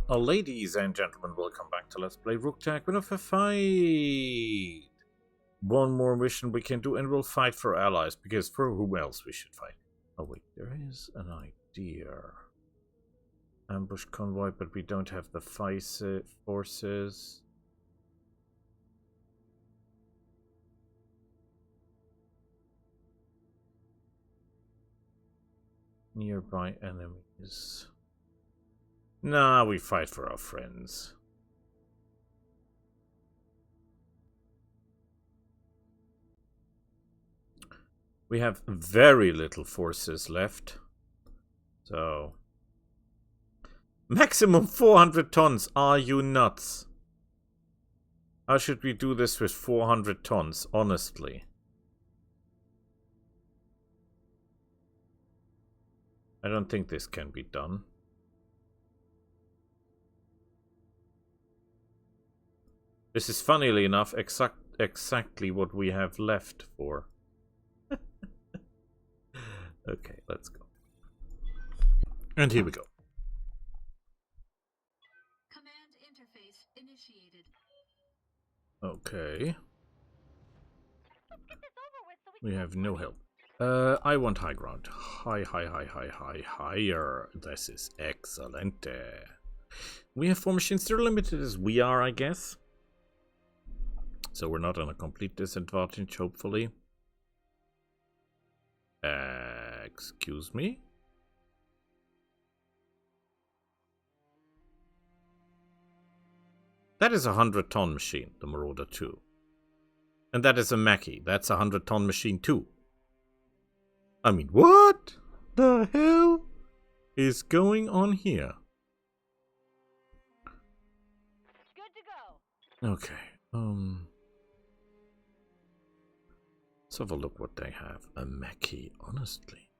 Ladies and gentlemen, welcome back to Let's Play Roguetech. We're gonna fight! One more mission we can do, and we'll fight for allies, because for whom else we should fight? Oh wait, there is an idea. Ambush convoy, but we don't have the forces. Nearby enemies. Nah, we fight for our friends. We have very little forces left. So... Maximum 400 tons. Are you nuts? How should we do this with 400 tons, honestly? I don't think this can be done. This is, funnily enough, exactly what we have left for. Okay, let's go. And here we go. Command interface initiated. Okay. We have no help. I want high ground. Higher. This is excellent. We have 4 machines. They're limited as we are, I guess. So we're not on a complete disadvantage, hopefully. Excuse me? That is a 100-ton machine, the Marauder 2. And that is a Mackie. That's a 100-ton machine too. I mean, what the hell is going on here? Good to go. Okay. Let's have a look what they have. A Mackie, honestly.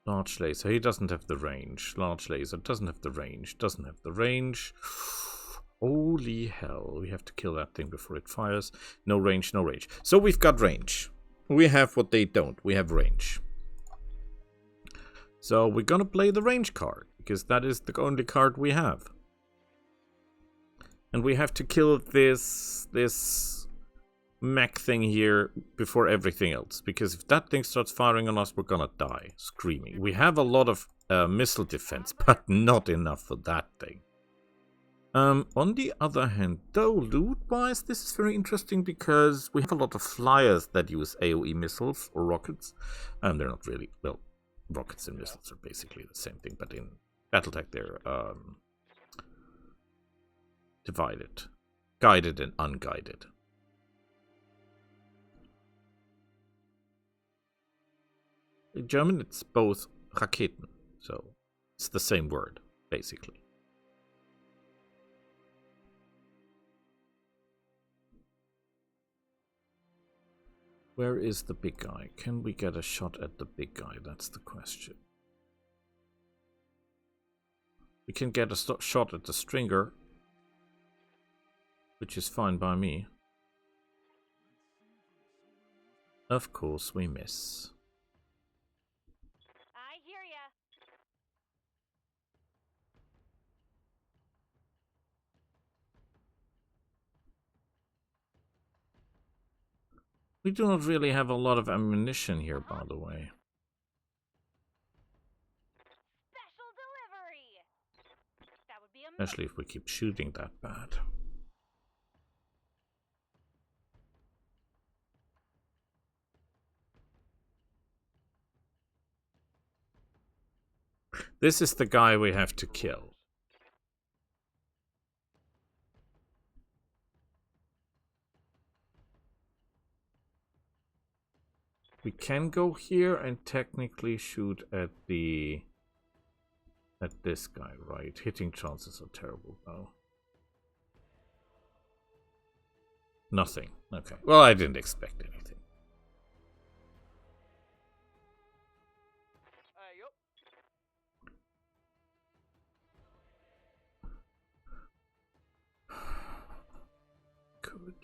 Large laser. He doesn't have the range. Large laser doesn't have the range. Doesn't have the range. Holy hell. We have to kill that thing before it fires. No range, no range. So we've got range. We have what they don't. We have range. So we're gonna play the range card, because that is the only card we have. And we have to kill this mech thing here before everything else, because if that thing starts firing on us, we're gonna die screaming. We have a lot of missile defense, but not enough for that thing. On the other hand, though, loot-wise, this is very interesting because we have a lot of flyers that use AoE missiles or rockets. They're not really, well, rockets and missiles are basically the same thing, but in Battletech they're divided, guided and unguided. In German, it's both Raketen, so it's the same word, basically. Where is the big guy? Can we get a shot at the big guy? That's the question. We can get a shot at the stringer, which is fine by me. Of course, we miss. I hear ya. We do not really have a lot of ammunition here, by the way. Special delivery. That would be a Especially if we keep shooting that bad. This is the guy we have to kill. We can go here and technically shoot at this guy, right? Hitting chances are terrible, though. Nothing. Okay. Well, I didn't expect anything. yup. Good.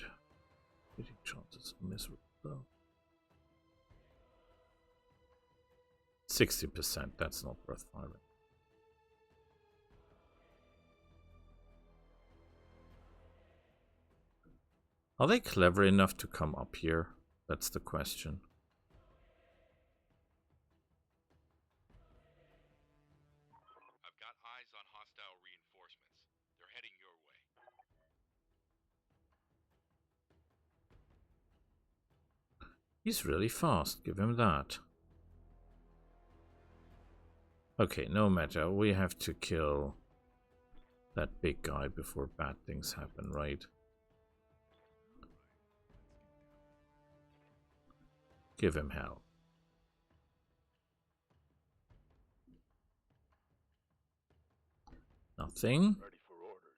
Hitting chances are miserable, though. 60%, that's not worth firing. Are they clever enough to come up here? That's the question. I've got eyes on hostile reinforcements. They're heading your way. He's really fast, give him that. Okay, no matter. We have to kill that big guy before bad things happen, right? Give him hell. Nothing. Ready for orders.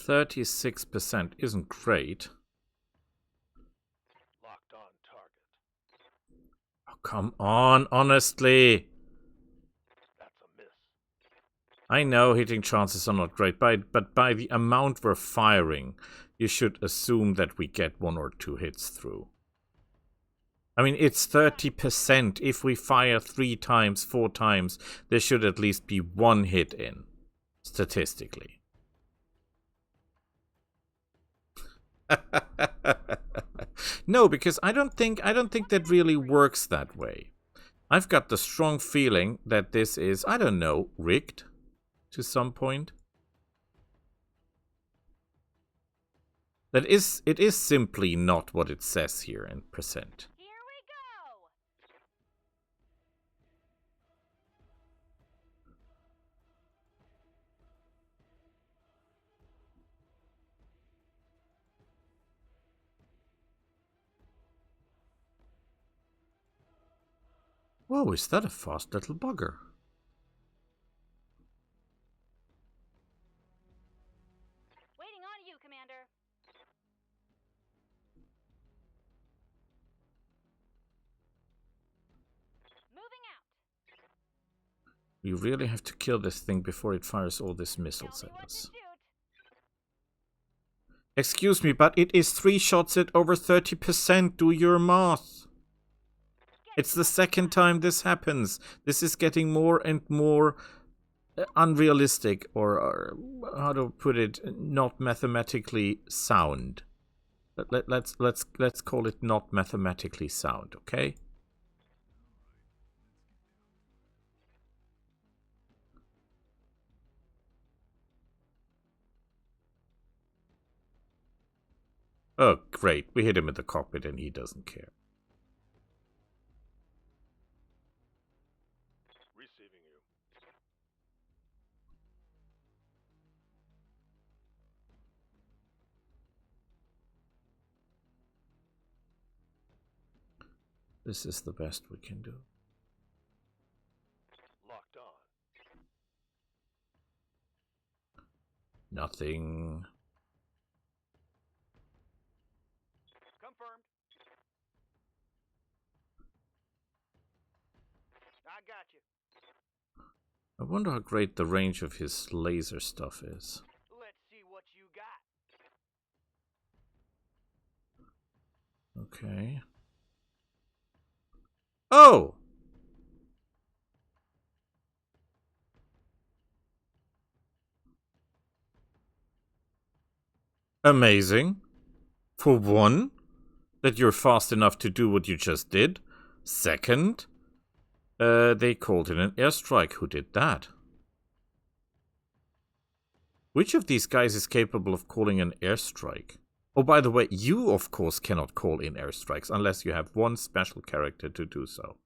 Coordinates 36% isn't great. locked on target. Oh, come on, honestly. That's a miss. I know hitting chances are not great, but by the amount we're firing, you should assume that we get 1 or 2 hits through. I mean, it's 30%. If we fire 3 times, 4 times, there should at least be 1 hit in, statistically. No, because I don't think that really works that way. I've got the strong feeling that this is, I don't know, rigged to some point. It is simply not what it says here in percent. Here we go! Whoa, is that a fast little bugger? Waiting on you, Commander. Moving out. We really have to kill this thing before it fires all these missiles Tell me at what to us. shoot. Excuse me, but it is 3 shots at over 30%. Do your math. It's the second time this happens. This is getting more and more unrealistic, or how to put it, not mathematically sound. Let's call it not mathematically sound, okay? Oh, great. We hit him in the cockpit and he doesn't care. Receiving you. This is the best we can do. Locked on. Nothing. Confirmed. I got you. I wonder how great the range of his laser stuff is. Let's see what you got. Okay. Oh! Amazing. For one, that you're fast enough to do what you just did. Second, they called in an airstrike. Who did that? Which of these guys is capable of calling an airstrike? Oh, by the way, you, of course, cannot call in airstrikes unless you have one special character to do so.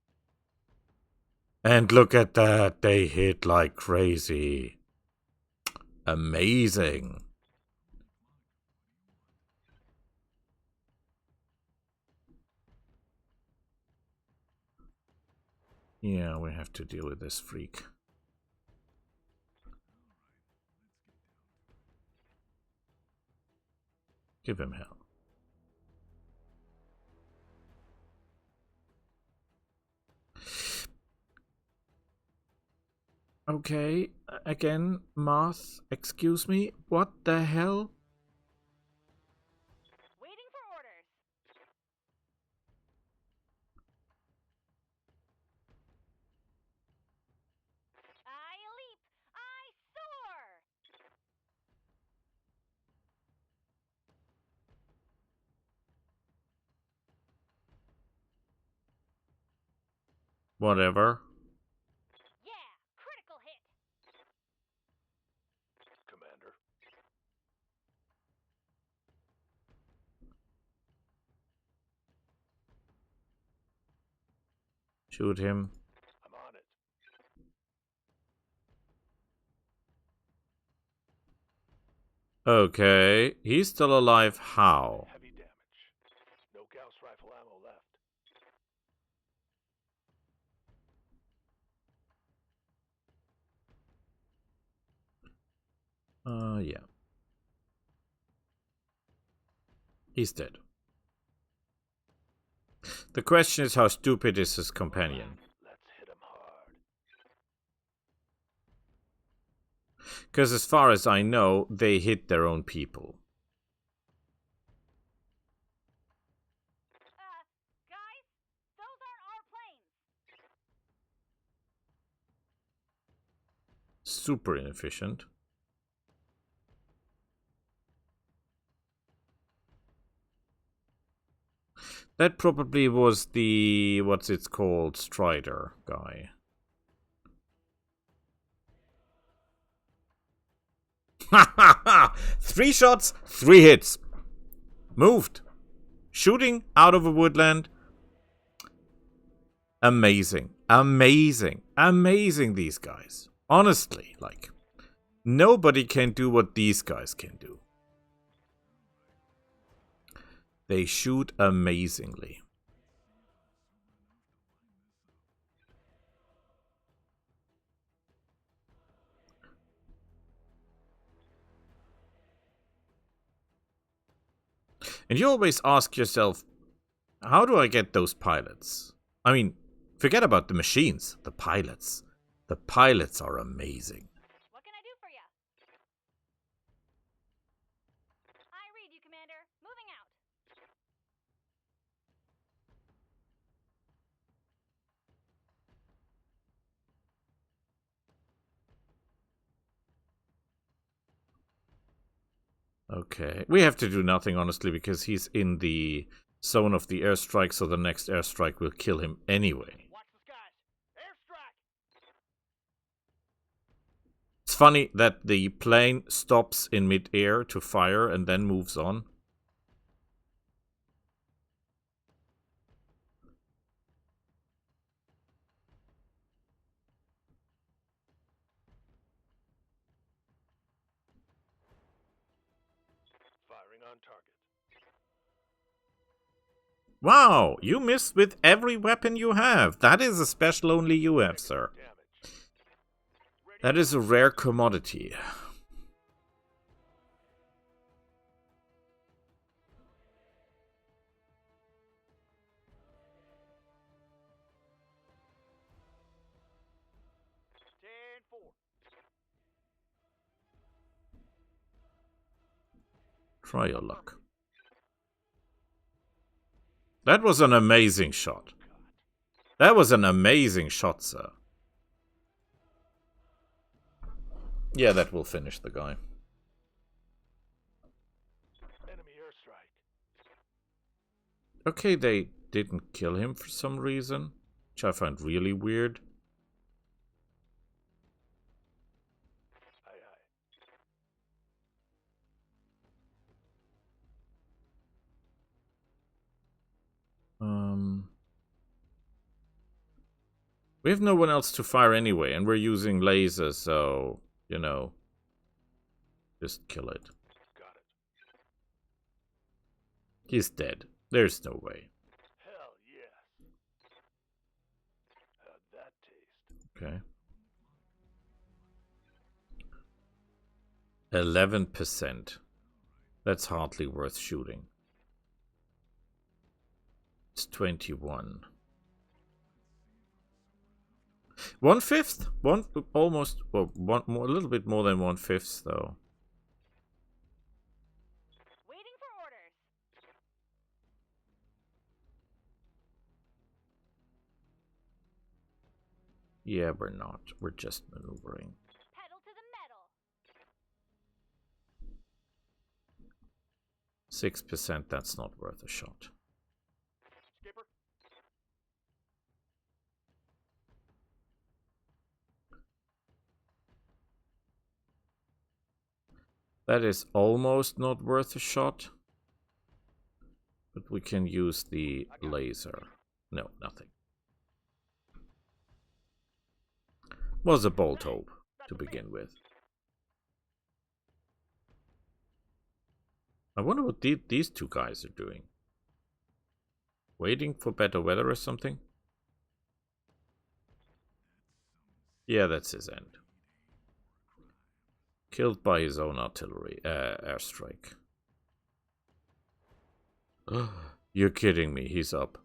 And look at that. They hit like crazy. Amazing. Yeah, we have to deal with this freak. Give him hell. Okay, again, math, excuse me, what the hell? Waiting for orders. Whatever. Yeah, critical hit. Commander. Shoot him. I'm on it. Okay. He's still alive. How? Heavy damage. No Gauss rifle ammo left. Yeah. He's dead. The question is, how stupid is his companion? Let's hit him hard. Because as far as I know, they hit their own people. Guys, those aren't our planes. Super inefficient. That probably was the, what's it called, Strider guy. Ha ha ha! 3 shots, 3 hits. Moved. Shooting out of a woodland. Amazing. Amazing. Amazing, these guys. Honestly, like, nobody can do what these guys can do. They shoot amazingly. And you always ask yourself, how do I get those pilots? I mean, forget about the machines, the pilots. The pilots are amazing. What can I do for you? I read you, Commander. Moving out. Okay. We have to do nothing, honestly, because he's in the zone of the airstrike, so the next airstrike will kill him anyway. Watch the skies. Airstrike. It's funny that the plane stops in mid-air to fire and then moves on. Firing on target. Wow, you missed with every weapon you have. That is a special only you have, sir. Damage. That is a rare commodity. Try your luck. That was an amazing shot. That was an amazing shot, sir. Yeah, that will finish the guy. Enemy airstrike. Okay, they didn't kill him for some reason, which I find really weird. Aye, aye. We have no one else to fire anyway, and we're using lasers, so, you know, just kill it. Got it. He's dead. There's no way. Hell yes. How'd that taste? Okay. 11%. That's hardly worth shooting. It's 21. 1/5? One almost, well, one more, a little bit more than 1/5 though. Waiting for orders. Yeah, we're not. We're just maneuvering. Pedal to the metal. 6%, that's not worth a shot. Skipper. That is almost not worth a shot. But we can use the laser. No, nothing. Was a bold hope to begin with. I wonder what these two guys are doing. Waiting for better weather or something? Yeah, that's his end. Killed by his own artillery, airstrike. You're kidding me, he's up.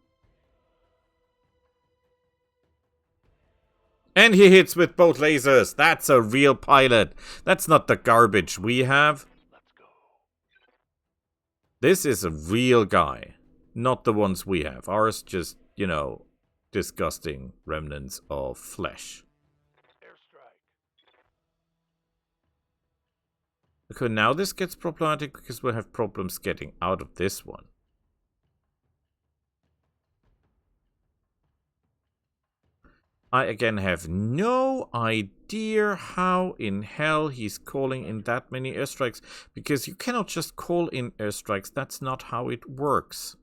And he hits with both lasers. That's a real pilot. That's not the garbage we have. Let's go. This is a real guy. Not the ones we have. Ours just, you know, disgusting remnants of flesh. Airstrike. Okay, now this gets problematic because we'll have problems getting out of this one. I again have no idea how in hell he's calling in that many airstrikes, because you cannot just call in airstrikes. That's not how it works.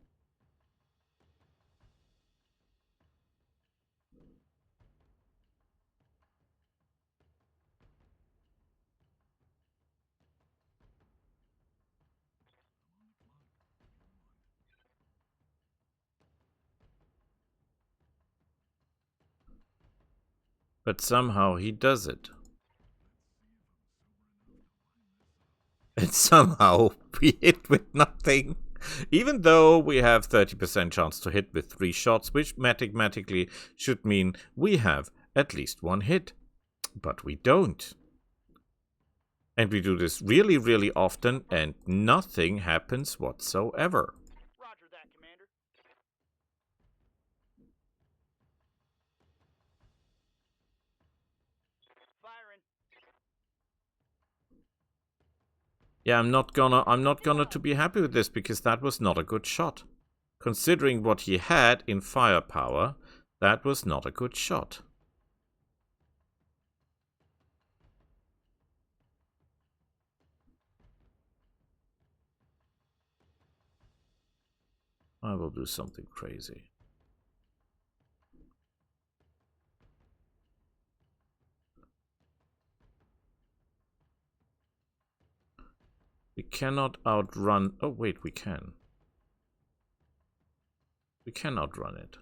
But somehow he does it. And somehow we hit with nothing. Even though we have 30% chance to hit with 3 shots, which mathematically should mean we have at least 1 hit. But we don't. And we do this really, really often, and nothing happens whatsoever. Roger that, Commander. Firing. Yeah, I'm not gonna to be happy with this, because that was not a good shot. Considering what he had in firepower, that was not a good shot. I will do something crazy. We cannot outrun... Oh, wait, we can. We can outrun it.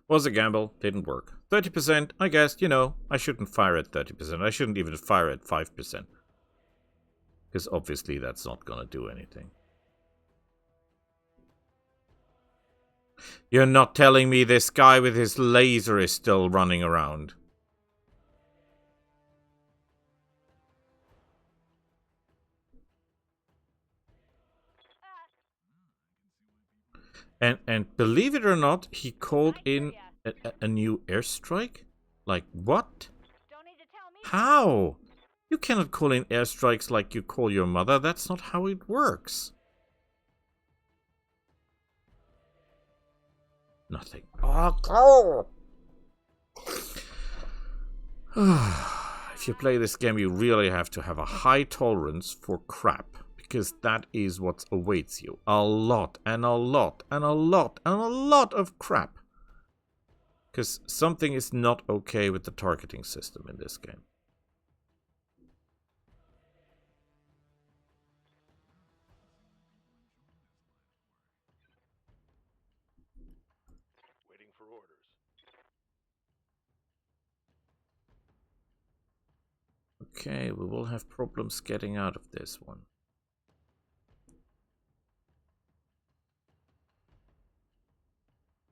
Was a gamble, didn't work. 30%, I guess, you know, I shouldn't fire at 30%. I shouldn't even fire at 5%. Because obviously that's not gonna do anything. You're not telling me this guy with his laser is still running around. And believe it or not, he called in a new airstrike? Like, what? Don't need to tell me. How? You cannot call in airstrikes like you call your mother. That's not how it works. Nothing. Oh, if you play this game, you really have to have a high tolerance for crap. Because that is what awaits you. A lot, and a lot, and a lot, and a lot of crap. Because something is not okay with the targeting system in this game. Waiting for orders. Okay, we will have problems getting out of this one.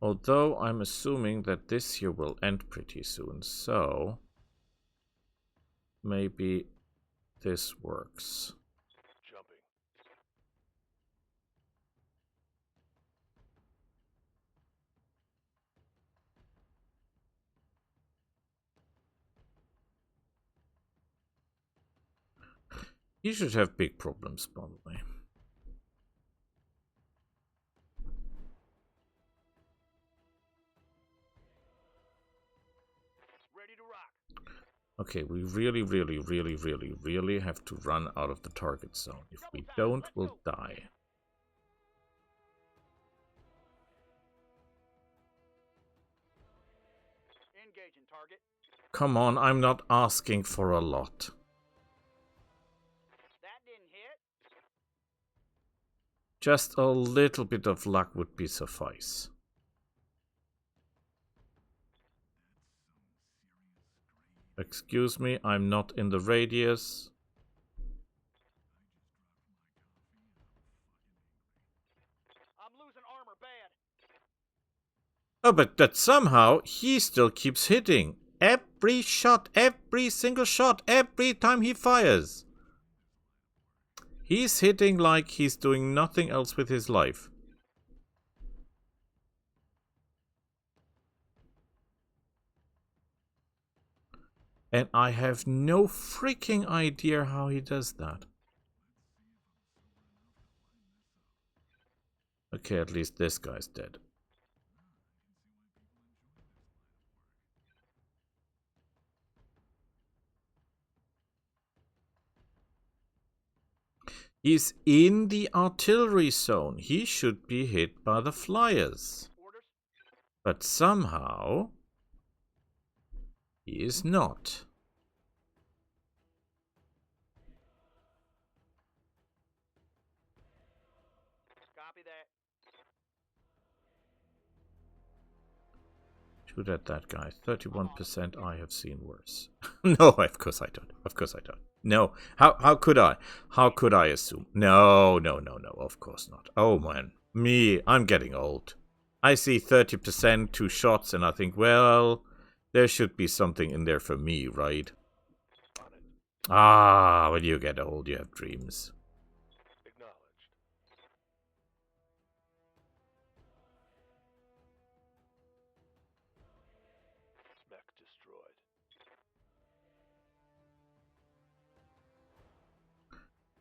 Although I'm assuming that this here will end pretty soon, so maybe this works. Jumping. You should have big problems, probably. Okay, we really, really, really, really, really have to run out of the target zone. If we don't, we'll die. Engaging target. Come on, I'm not asking for a lot. That didn't hit. Just a little bit of luck would be suffice. Excuse me, I'm not in the radius. I'm losing armor bad. Oh, but that somehow he still keeps hitting. Every shot, every single shot, every time he fires. He's hitting like he's doing nothing else with his life. And I have no freaking idea how he does that. Okay, at least this guy's dead. He's in the artillery zone. He should be hit by the flyers. Orders. But somehow, he is not. Copy that. Shoot at that guy. 31%. I have seen worse. No, of course I don't. Of course I don't. No. How could I? How could I assume? No, no, no, no. Of course not. Oh man. Me, I'm getting old. I see 30%, 2 shots, and I think, well, there should be something in there for me, right? On it. Ah, when you get old, you have dreams. Acknowledged. Mech destroyed.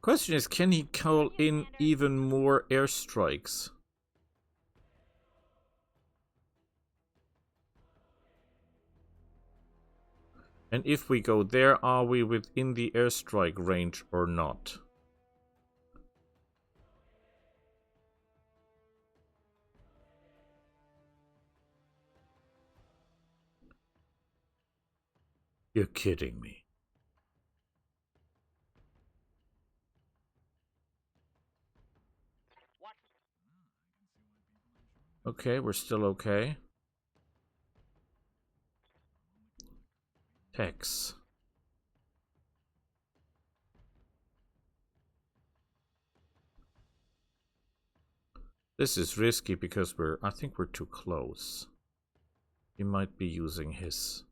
Question is, can he call in even more airstrikes? And if we go there, are we within the airstrike range or not? You're kidding me. Watch. Okay, we're still okay. Hex. This is risky because I think we're too close. He might be using his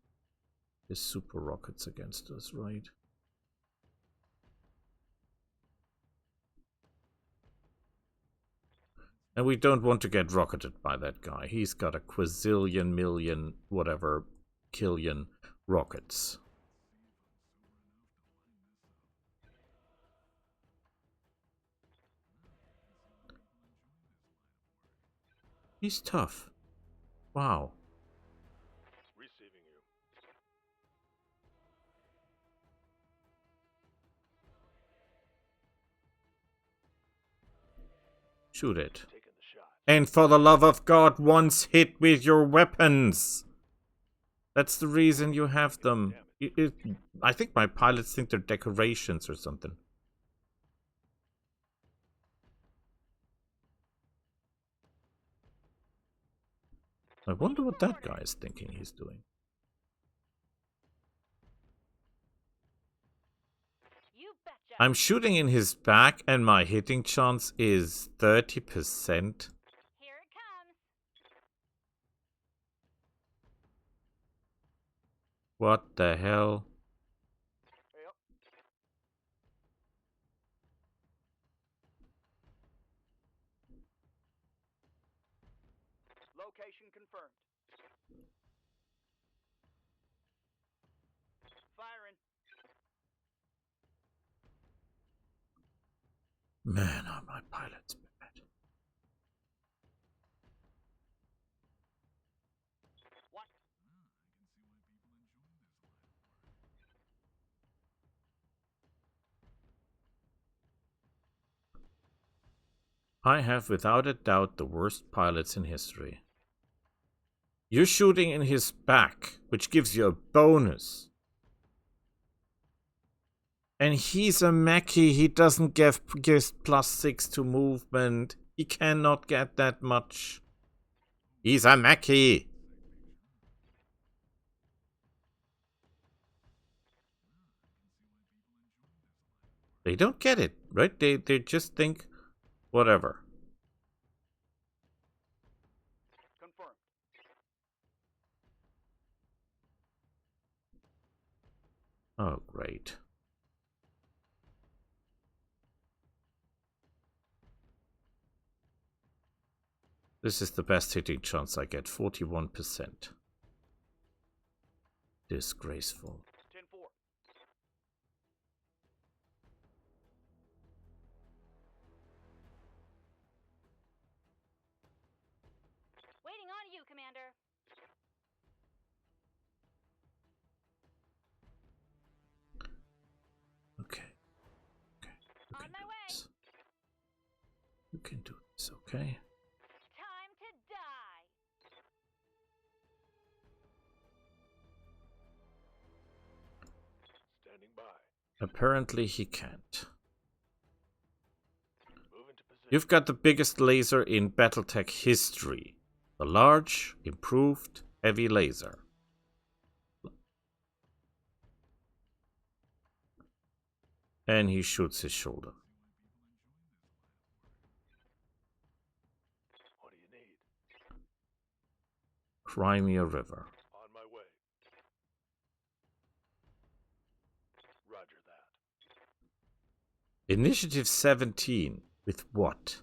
super rockets against us, right? And we don't want to get rocketed by that guy. He's got a quazillion, million, whatever, killion rockets. He's tough. Wow. Receiving you. Shoot it. Taking the shot. And for the love of God, once hit with your weapons. That's the reason you have them. I think my pilots think they're decorations or something. I wonder what that guy is thinking he's doing. You betcha. I'm shooting in his back and my hitting chance is 30%. Here it comes. What the hell? Yep. Location confirmed. Firing. Man, are my pilots bad. What? I have without a doubt the worst pilots in history. You're shooting in his back, which gives you a bonus. And he's a Mackie, he doesn't give +6 to movement. He cannot get that much. He's a Mackie. They don't get it, right? They just think, whatever. Confirmed. Oh, great. This is the best hitting chance I get, 41%. Disgraceful. 10-4. Waiting on you, Commander. Okay. You On can my do way. this. You can do this, okay? Time to die. Standing by. Apparently he can't. Move into position. You've got the biggest laser in Battletech history. The large, improved, heavy laser. And he shoots his shoulder. What do you need? Crimea River. On my way. Roger that. Initiative 17. With what?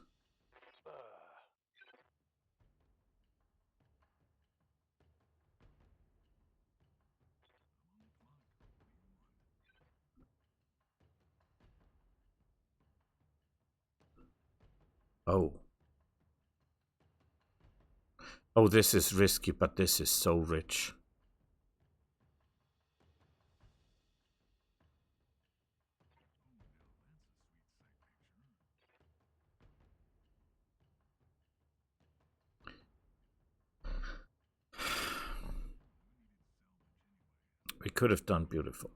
Oh. Oh, this is risky, but this is so rich. We could have done beautiful.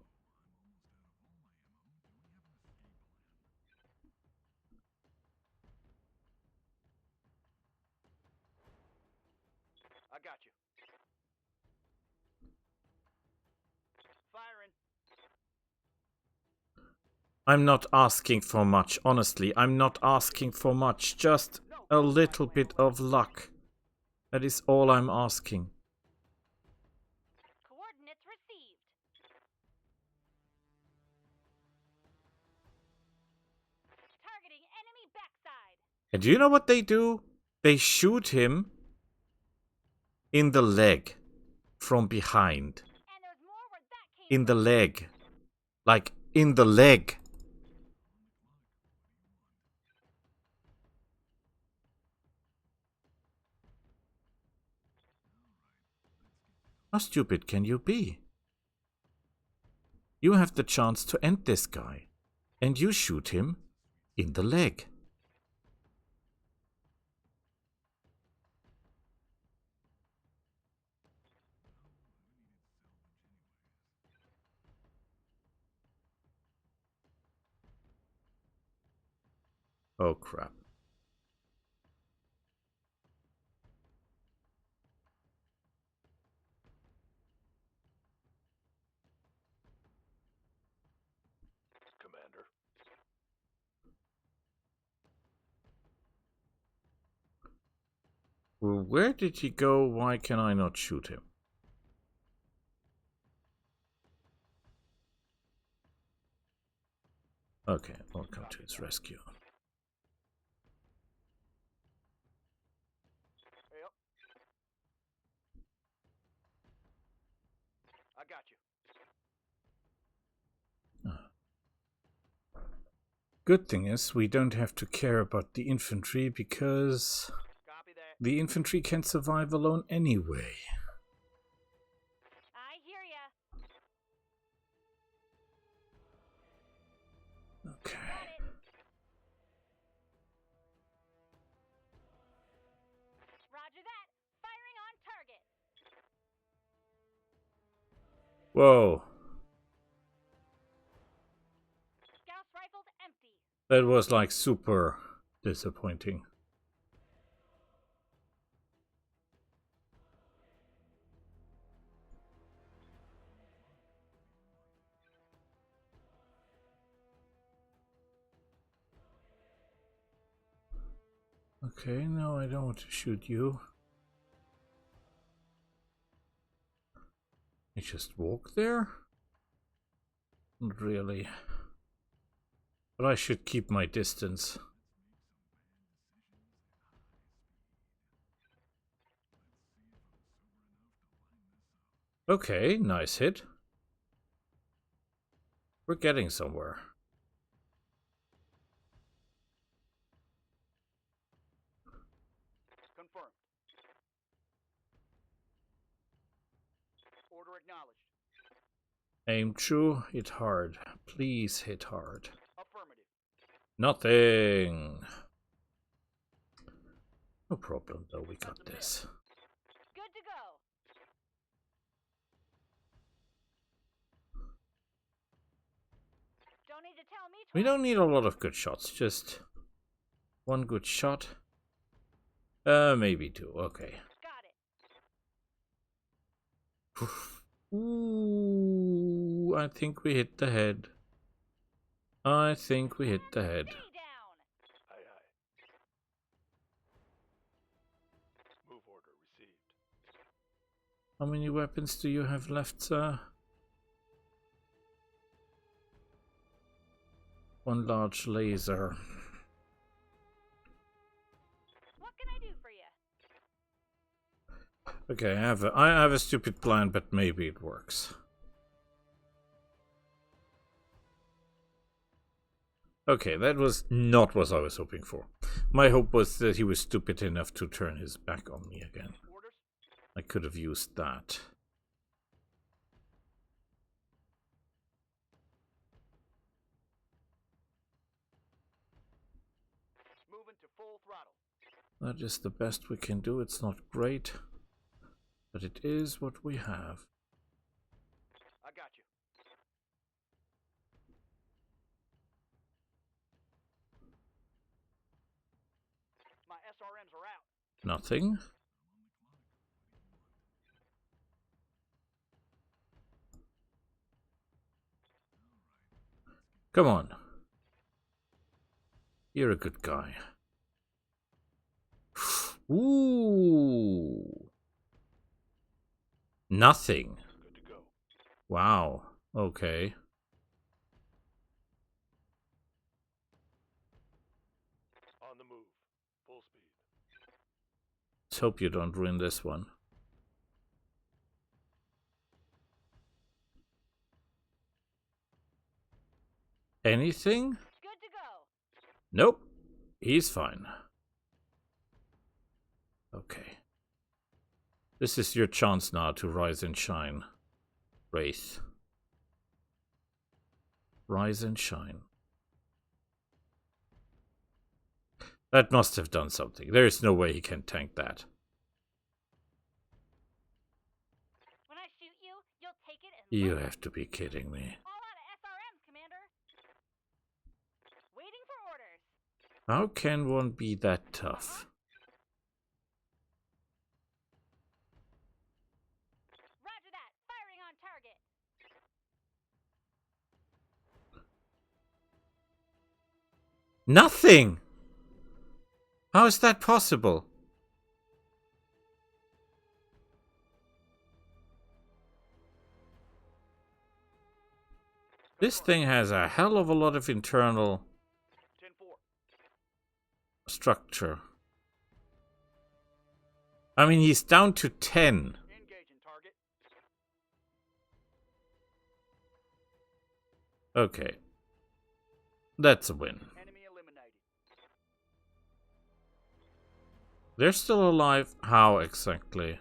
I got you. Firing. I'm not asking for much, honestly. I'm not asking for much. Just a little bit of luck. That is all I'm asking. Coordinates received. Targeting enemy backside. And do you know what they do? They shoot him in the leg from behind. And there's more where that came In the from. leg. Like, in the leg. How stupid can you be? You have the chance to end this guy. And you shoot him in the leg. Oh crap. Commander. Well, where did he go? Why can I not shoot him? Okay, I'll come to his rescue. Yep. I got you. Good thing is, we don't have to care about the infantry because Copy that. the infantry can survive alone anyway. I hear ya. Okay. Got it. Whoa. Scout's rifle's empty. That was like super disappointing. Okay, no, I don't want to shoot you. I just walk there? Not really. But I should keep my distance. Okay, nice hit. We're getting somewhere. Confirmed. Order acknowledged. Aim true, hit hard. Please hit hard. Affirmative. Nothing. No problem though, we got this. Good to go. Don't need to tell me We twice. don't need a lot of good shots, just one good shot. Maybe two, okay. Got it. Ooh, I think we hit the head. I think we hit the head. Stay down. Aye, aye. Move order received. How many weapons do you have left, sir? One large laser. What can I do for you? Okay, I have a stupid plan, but maybe it works. Okay, that was not what I was hoping for. My hope was that he was stupid enough to turn his back on me again. Orders. I could have used that. Moving to full throttle. That is the best we can do. It's not great, but it is what we have. I got you. My SRMs are out. Nothing. Come on. You're a good guy. Ooh. Nothing. Good to go. Wow. Okay. On the move. Full speed. Let's hope you don't ruin this one. Anything? Good to go. Nope. He's fine. Okay. This is your chance now to rise and shine, Wraith. Rise and shine. That must have done something. There is no way he can tank that. When I shoot you, you'll take it and You load it. have to be kidding me. All out of SRMs, Commander. Waiting for orders. How can one be that tough? Roger that. Firing on target. Nothing! How is that possible? This thing has a hell of a lot of internal 10-4. structure. I mean, he's down to 10. Engaging target. Okay. That's a win. Enemy eliminated. They're still alive. How exactly?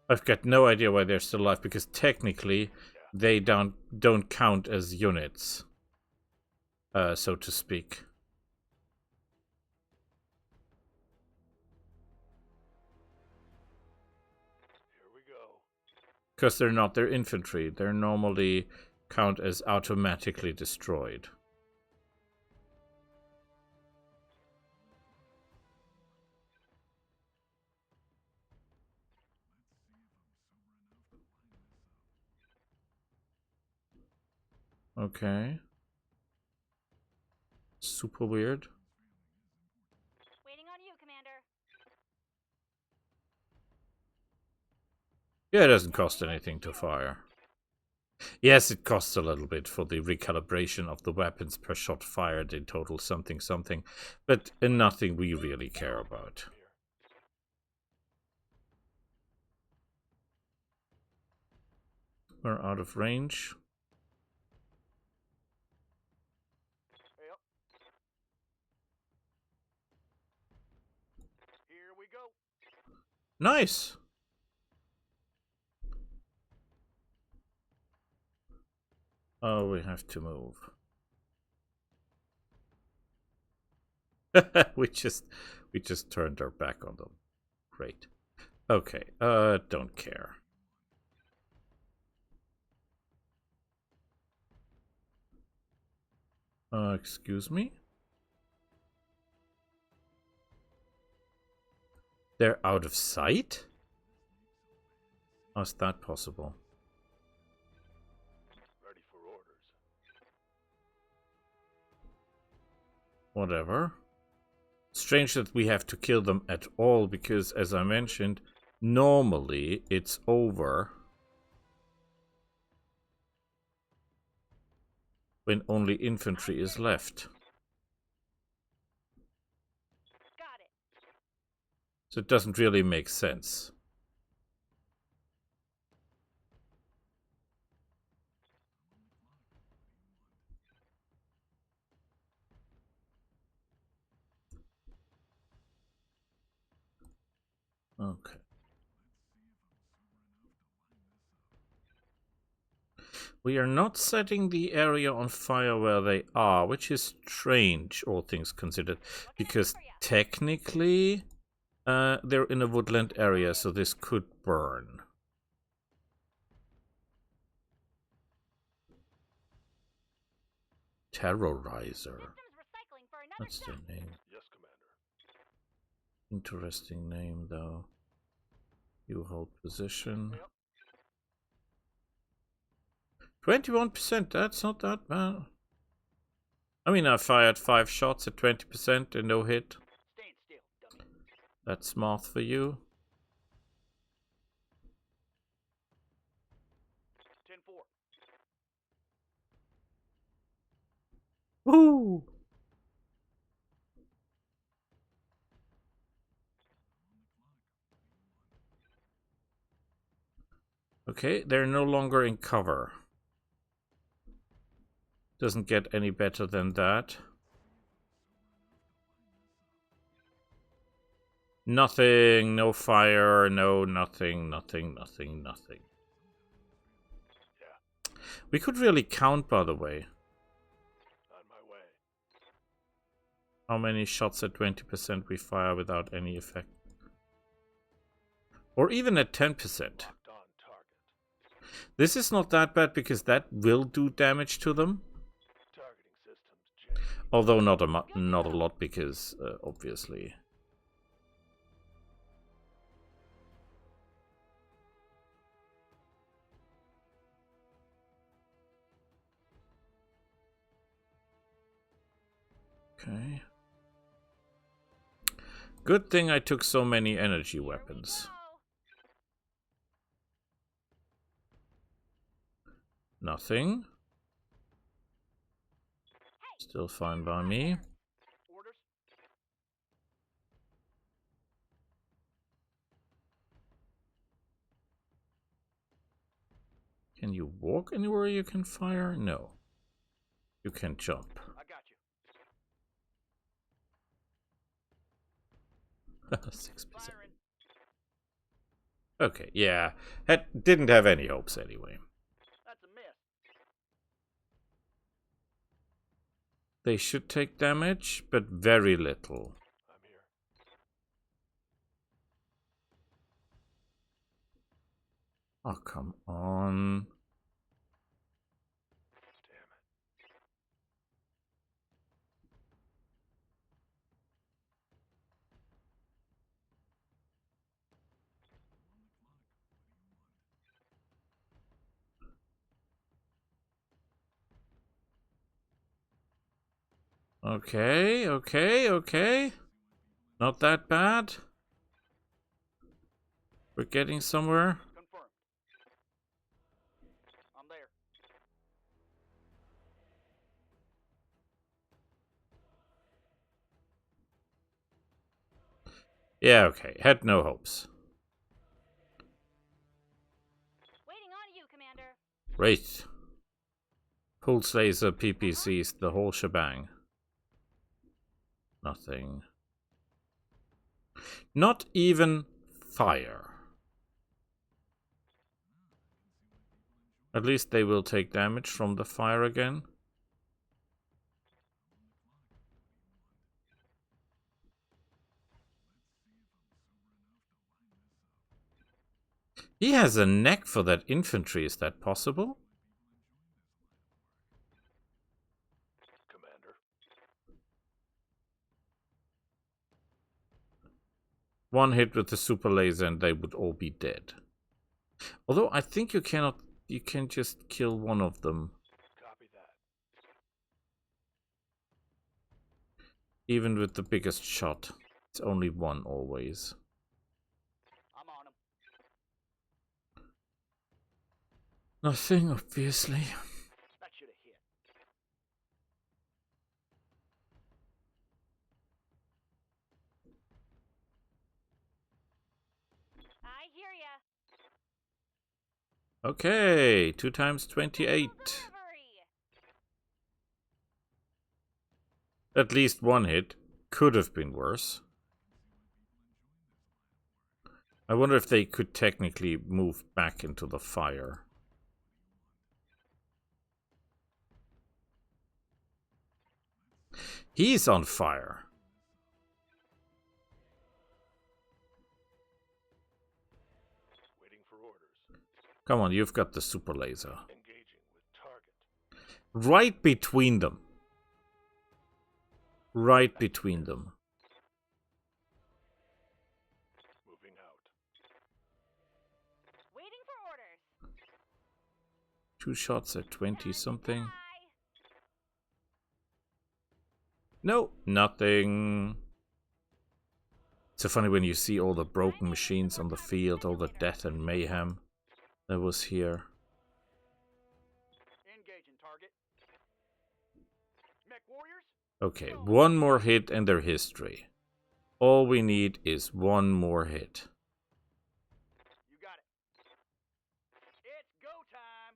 I've got no idea why they're still alive, because technically they don't count as units, so to speak. because they're not. They're infantry. They're normally count as automatically destroyed. Okay. Super weird. Waiting on you, Commander. Yeah, it doesn't cost anything to fire. Yes, it costs a little bit for the recalibration of the weapons per shot fired in total something something, but nothing we really care about. We're out of range. Yep. Here we go. Nice! Oh, we have to move. we just turned our back on them. Great. Okay, don't care. Excuse me? They're out of sight? How's that possible? Ready for orders. Whatever. Strange that we have to kill them at all, because, as I mentioned, normally it's over when only infantry is left. Got it. So it doesn't really make sense. Okay. We are not setting the area on fire where they are, which is strange, all things considered, because technically they're in a woodland area, so this could burn. Terrorizer. Systems recycling for another That's their shot. name. Yes, Commander. Interesting name, though. You hold position. Yep. 21%, that's not that bad. I mean, I fired 5 shots at 20% and no hit. Stand still, dummy. That's smart for you. 10-4. Woo! Okay, they're no longer in cover. Doesn't get any better than that. Nothing, no fire, no nothing. Yeah. We could really count, by the way, On my way. how many shots at 20% we fire without any effect. Or even at 10%. Locked on target. This is not that bad because that will do damage to them. Targeting systems jammed. Although not a lot, because obviously. Okay. Good thing I took so many energy weapons. Nothing. Still fine by me. Orders. Can you walk anywhere you can fire? No. You can jump. I got you. 6%. Firing. Okay, yeah. Didn't have any hopes anyway. That's a miss. They should take damage, but very little. I'm here. Oh, come on. Damn it. Okay, okay, okay. Not that bad. We're getting somewhere. Confirmed. I'm there. Yeah, okay. Had no hopes. Waiting on you, Commander. Great. Pulse laser, PPCs, the whole shebang. Nothing. Not even fire. At least they will take damage from the fire again. He has a knack for that infantry, is that possible? Commander. One hit with the super laser and they would all be dead. Although I think you cannot, you can just kill one of them. Copy that. Even with the biggest shot. It's only one always. I'm on him. Nothing, obviously. That should have hit. I hear ya. Okay, 2 times 28. Delivery. At least one hit. Could have been worse. I wonder if they could technically move back into the fire. He's on fire. Waiting for orders. Come on, you've got the super laser. Engaging with target. Right between them. Right between them. Moving out. Waiting for orders. 2 shots at 20 something. Bye. No, nothing. It's so funny when you see all the broken machines on the field, all the death and mayhem that was here. Engaging target. Mech warriors. Okay, one more hit and they're history. All we need is one more hit. You got it. It's go time.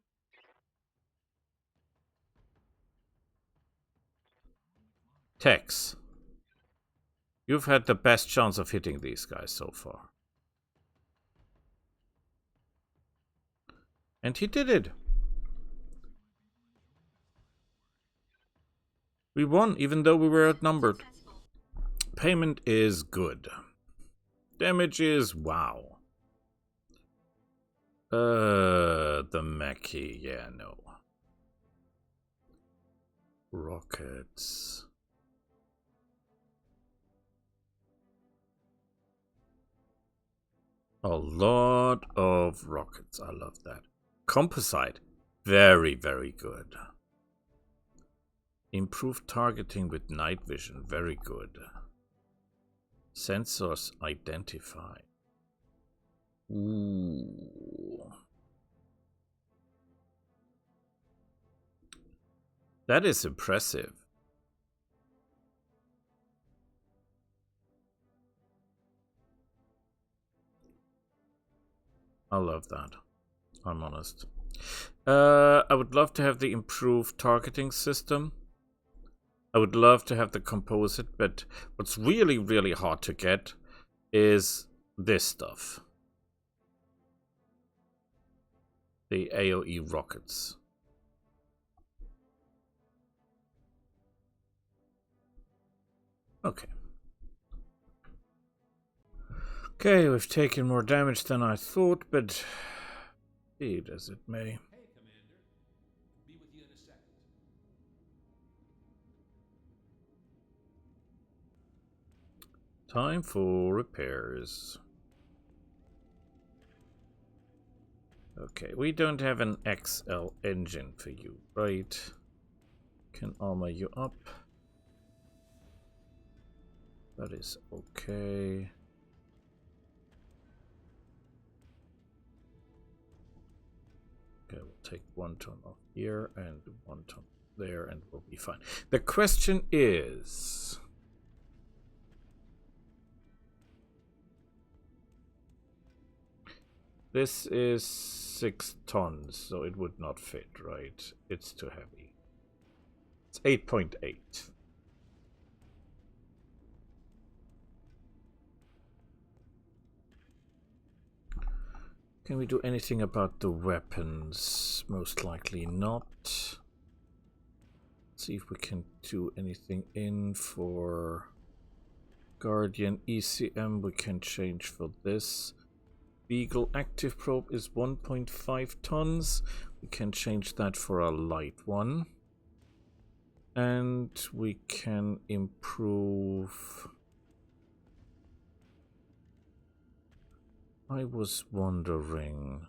Tex, you've had the best chance of hitting these guys so far. And he did it. We won, even though we were outnumbered. Payment is good. Damage is wow. The Mackie, yeah, no. Rockets. A lot of rockets, I love that. Composite, very, very good. Improved targeting with night vision, very good. Sensors identify. Ooh. That is impressive. I love that. I'm honest. I would love to have the improved targeting system. I would love to have the composite, but what's really, really hard to get is this stuff. The AoE rockets. Okay. Okay, we've taken more damage than I thought, but Be it as it may. Hey, Commander. Be with you in a second. Time for repairs. Okay, we don't have an XL engine for you, right? Can armor you up. That is okay. Okay, we'll take 1 ton off here and 1 ton there and we'll be fine. The question is... This is 6 tons, so it would not fit, right? It's too heavy. It's 8.8. Can we do anything about the weapons? Most likely not. Let's see if we can do anything in for Guardian ECM. We can change for this. Beagle active probe is 1.5 tons. We can change that for a light one. And we can improve... I was wondering...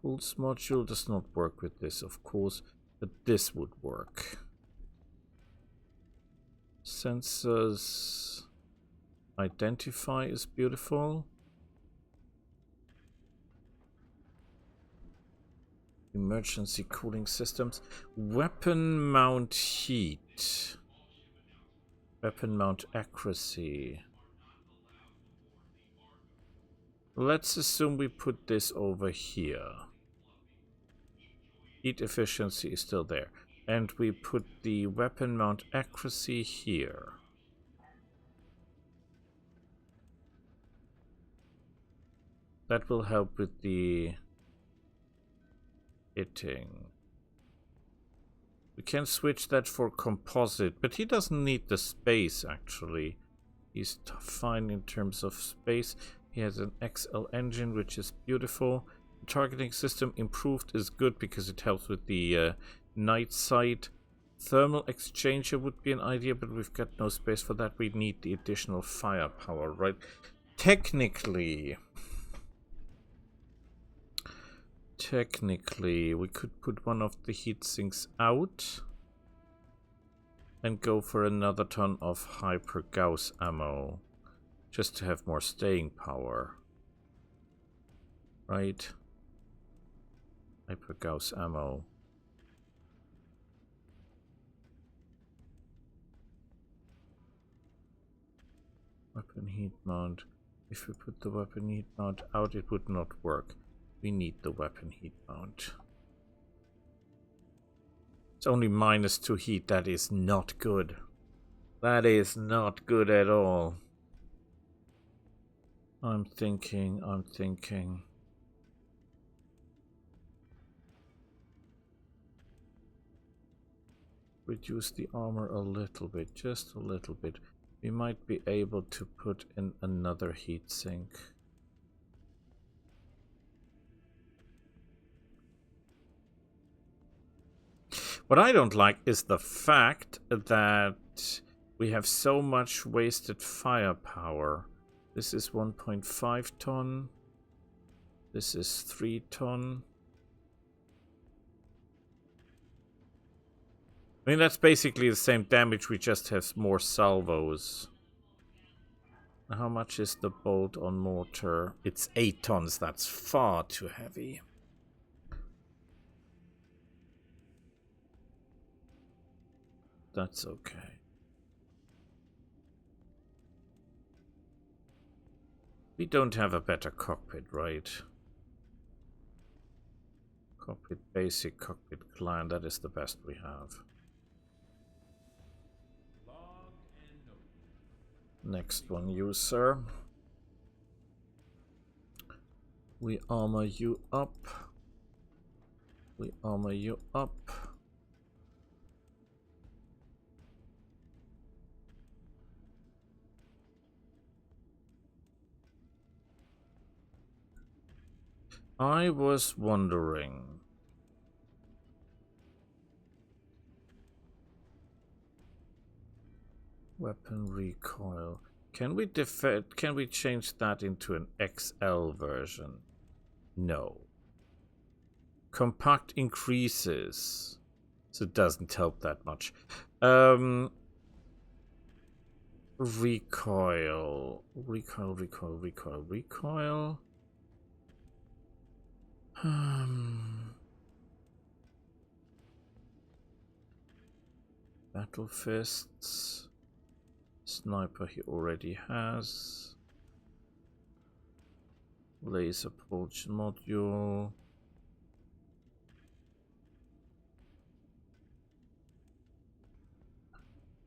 Pulse module does not work with this, of course, but this would work. Sensors... Identify is beautiful. Emergency cooling systems. Weapon mount heat. Weapon mount accuracy. Let's assume we put this over here. Heat efficiency is still there. And we put the weapon mount accuracy here. That will help with the hitting. We can switch that for composite, but he doesn't need the space actually. He's fine in terms of space. He has an XL engine, which is beautiful. The targeting system improved is good because it helps with the night sight. Thermal exchanger would be an idea, but we've got no space for that. We need the additional firepower, right? Technically, we could put one of the heat sinks out and go for another ton of hyper Gauss ammo, just to have more staying power, right? Hyper Gauss ammo. Weapon heat mount. If we put the weapon heat mount out, it would not work. We need the weapon heat mount. It's only -2 heat. That is not good. That is not good at all. I'm thinking. Reduce the armor a little bit, just a little bit. We might be able to put in another heatsink. What I don't like is the fact that we have so much wasted firepower. This is 1.5 ton. This is 3 ton. I mean, that's basically the same damage, we just have more salvos. How much is the bolt on mortar? It's 8 tons, that's far too heavy. That's okay. We don't have a better cockpit, right? Cockpit basic, cockpit clan, that is the best we have. Next one, you, sir. We armor you up. We armor you up. I was wondering. Weapon recoil. Can we change that into an XL version? No. Compact increases. So it doesn't help that much. Recoil. Recoil. Battle fists. Sniper he already has. Laser pulse module.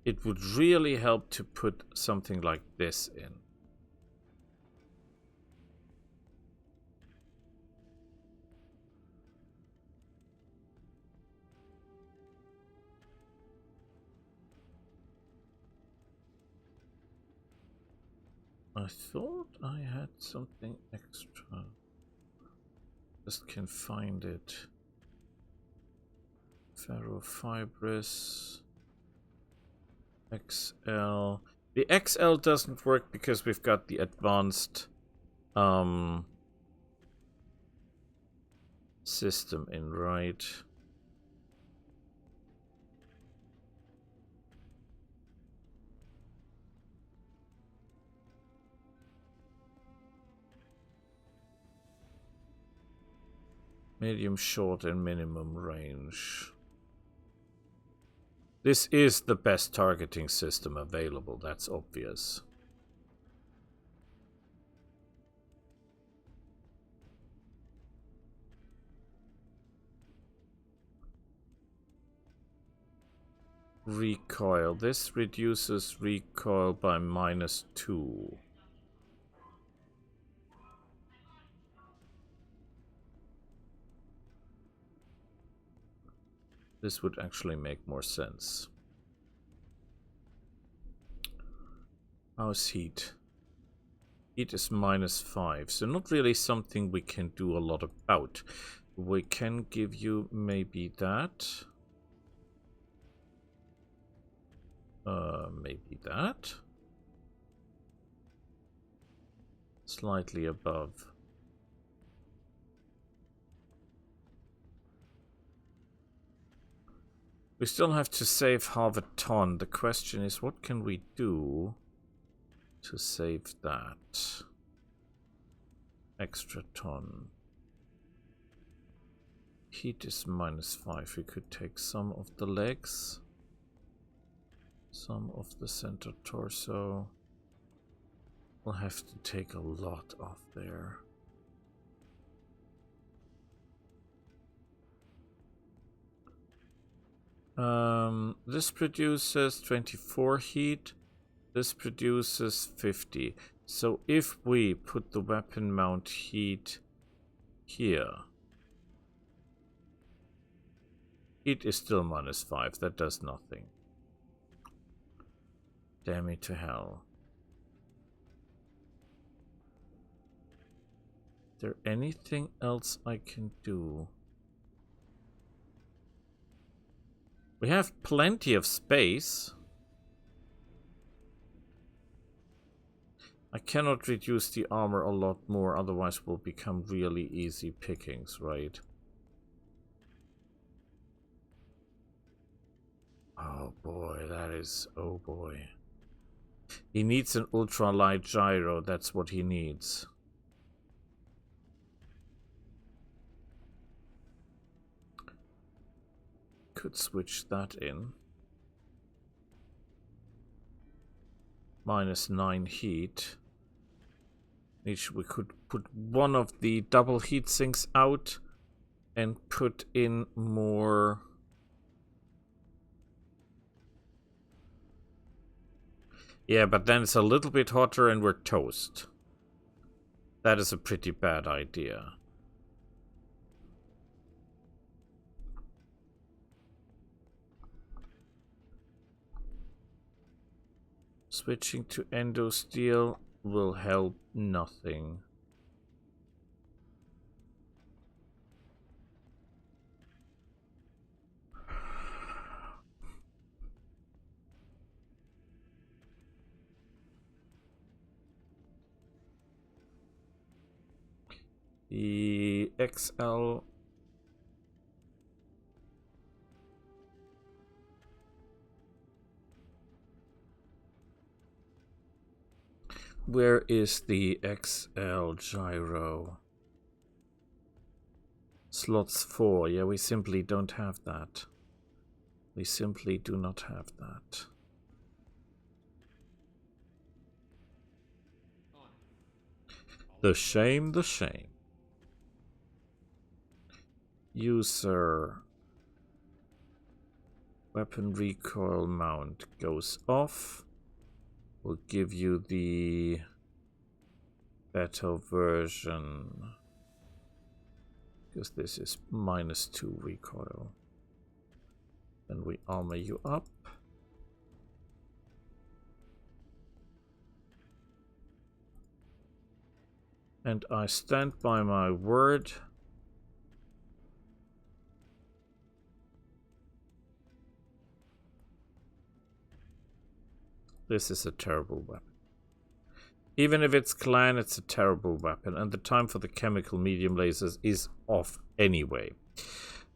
It would really help to put something like this in. I thought I had something extra. Just can't find it. Ferrofibrous. XL. The XL doesn't work because we've got the advanced system in, right? Medium, short, and minimum range. This is the best targeting system available, that's obvious. Recoil. This reduces recoil by -2. This would actually make more sense. How's heat? Heat is -5, so not really something we can do a lot about. We can give you maybe that. Maybe that. Slightly above. We still have to save half a ton. The question is, what can we do to save that? Extra ton. Heat is -5. We could take some of the legs. Some of the center torso. We'll have to take a lot off there. This produces 24 heat. This produces 50. So if we put the weapon mount heat here, heat is still -5. That does nothing. Damn it to hell. Is there anything else I can do? We have plenty of space. I cannot reduce the armor a lot more, otherwise we'll become really easy pickings, right? Oh boy, that is... oh boy. He needs an ultralight gyro, that's what he needs. Could switch that in. -9 heat. We could put one of the double heat sinks out and put in more. Yeah, but then it's a little bit hotter and we're toast. That is a pretty bad idea. Switching to endo steel will help nothing. The XL. Where is the XL gyro? Slots 4. Yeah, we simply don't have that. We simply do not have that. The shame, the shame. User weapon recoil mount goes off. We'll give you the better version. Because this is -2 recoil. Then we armor you up. And I stand by my word. This is a terrible weapon. Even if it's clan, it's a terrible weapon. And the time for the chemical medium lasers is off anyway.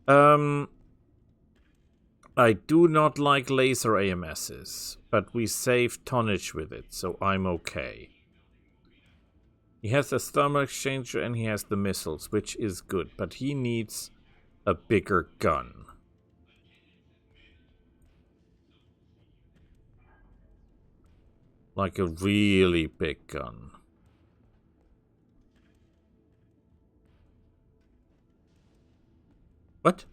I do not like laser AMSs, but we save tonnage with it, so I'm okay. He has a thermal exchanger and he has the missiles, which is good, but he needs a bigger gun. Like a really big gun. What?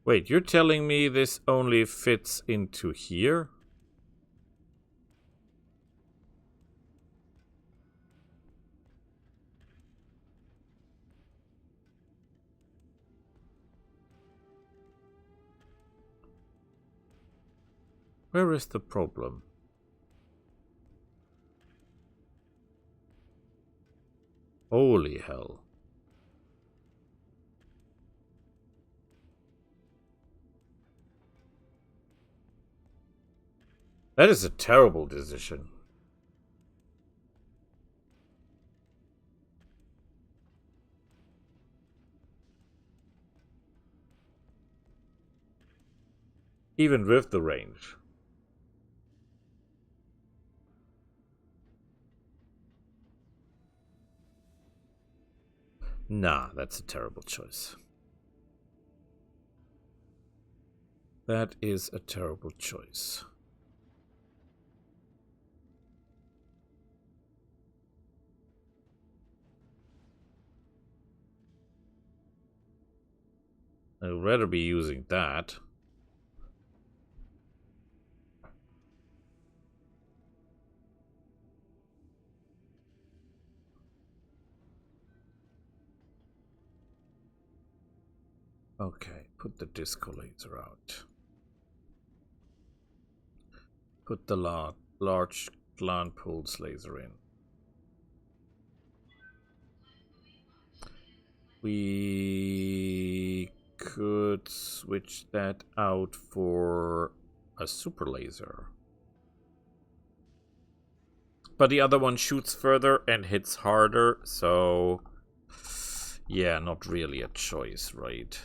Wait, you're telling me this only fits into here? Where is the problem? Holy hell. That is a terrible decision. Even with the range. Nah, that's a terrible choice. That is a terrible choice. I'd rather be using that. Okay, put the disco laser out. Put the large gland pulse laser in. We could switch that out for a super laser. But the other one shoots further and hits harder, so yeah, not really a choice, right?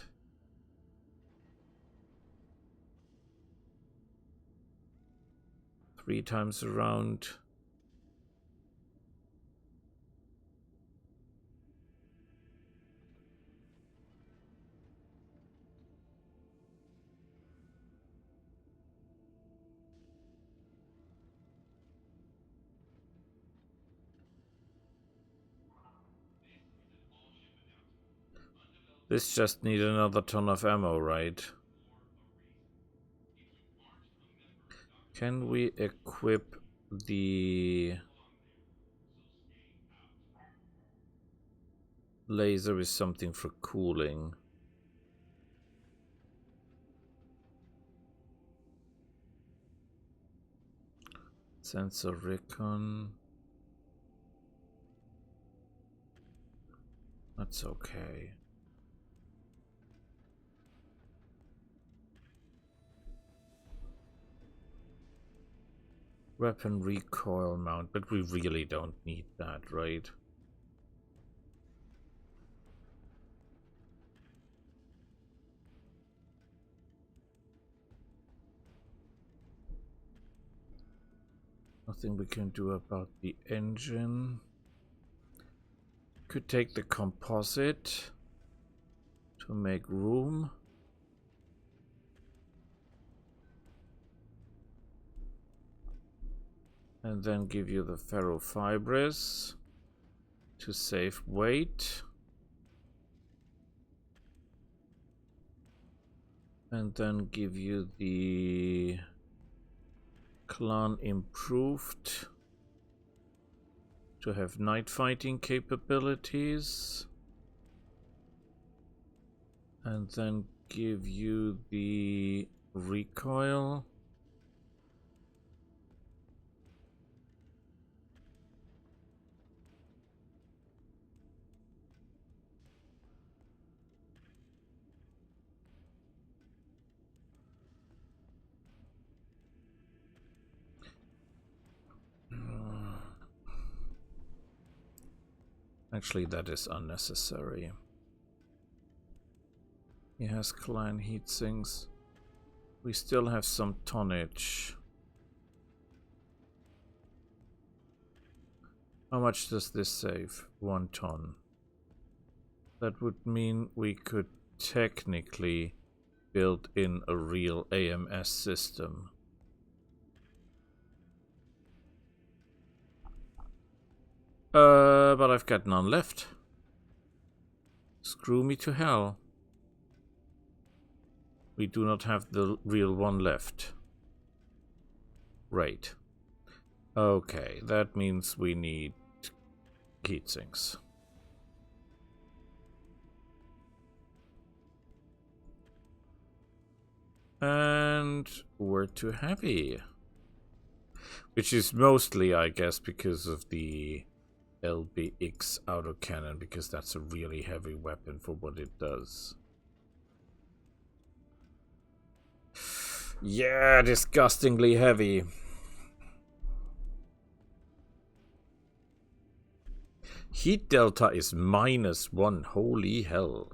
Three times around. This just needs another ton of ammo, right? Can we equip the laser with something for cooling? Sensor recon. That's okay. Weapon recoil mount, but we really don't need that, right? Nothing we can do about the engine. Could take the composite to make room. And then give you the ferrofibrous to save weight. And then give you the clan improved to have night fighting capabilities. And then give you the recoil. Actually, that is unnecessary. He has clan heat sinks. We still have some tonnage. How much does this save? 1 ton. That would mean we could technically build in a real AMS system. But I've got none left. Screw me to hell. We do not have the real one left. Right. Okay, that means we need heat sinks. And we're too heavy. Which is mostly, I guess, because of the LBX autocannon, because that's a really heavy weapon for what it does. Yeah, disgustingly heavy. Heat delta is -1. Holy hell.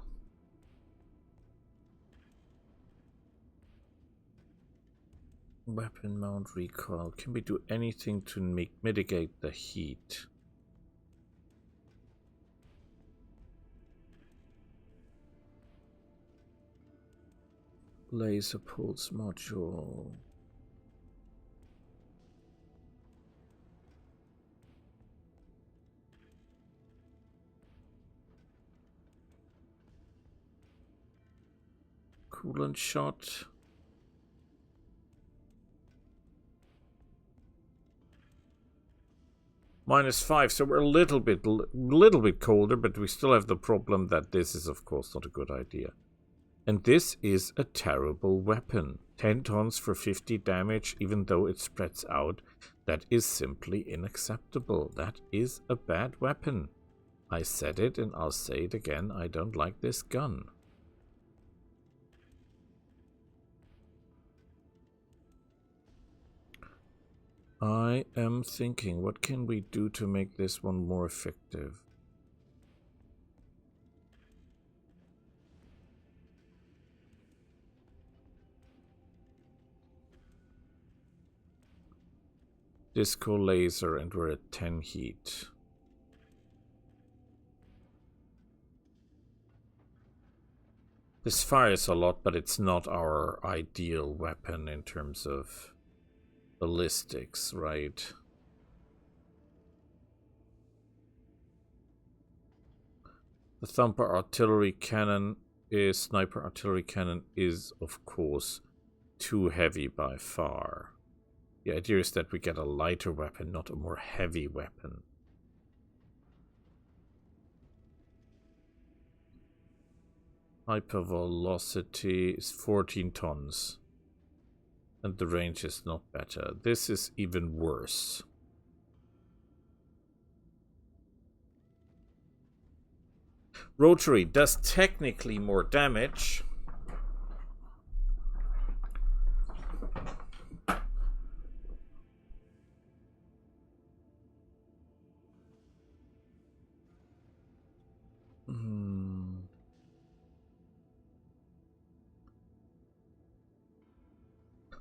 Weapon mount recoil. Can we do anything to mitigate the heat? Laser pulse module. Coolant shot. -5, so we're a little bit colder, but we still have the problem that this is of course not a good idea. And this is a terrible weapon. 10 tons for 50 damage, even though it spreads out. That is simply unacceptable. That is a bad weapon. I said it and I'll say it again. I don't like this gun. I am thinking, what can we do to make this one more effective? Disco laser, and we're at 10 heat. This fires a lot, but it's not our ideal weapon in terms of ballistics, right? The sniper artillery cannon is, of course, too heavy by far. The idea is that we get a lighter weapon, not a more heavy weapon. Hypervelocity is 14 tons. And the range is not better. This is even worse. Rotary does technically more damage.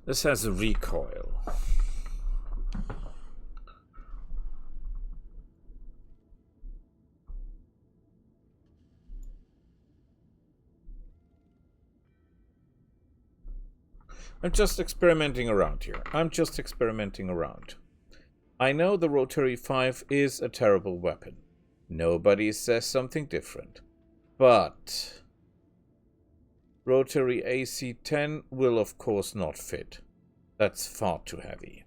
This has a recoil. I'm just experimenting around here. I'm just experimenting around. I know the Rotary 5 is a terrible weapon. Nobody says something different. But Rotary AC-10 will of course not fit. That's far too heavy.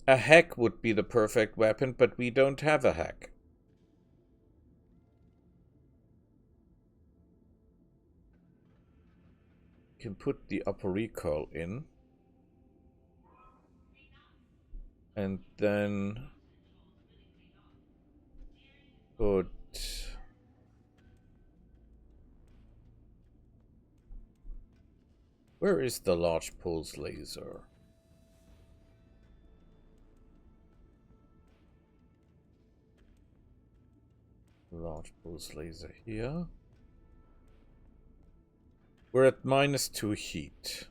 A hack would be the perfect weapon, but we don't have a hack. Can put the upper recoil in. And then put where is the large pulse laser? Large pulse laser here. We're at -2 heat.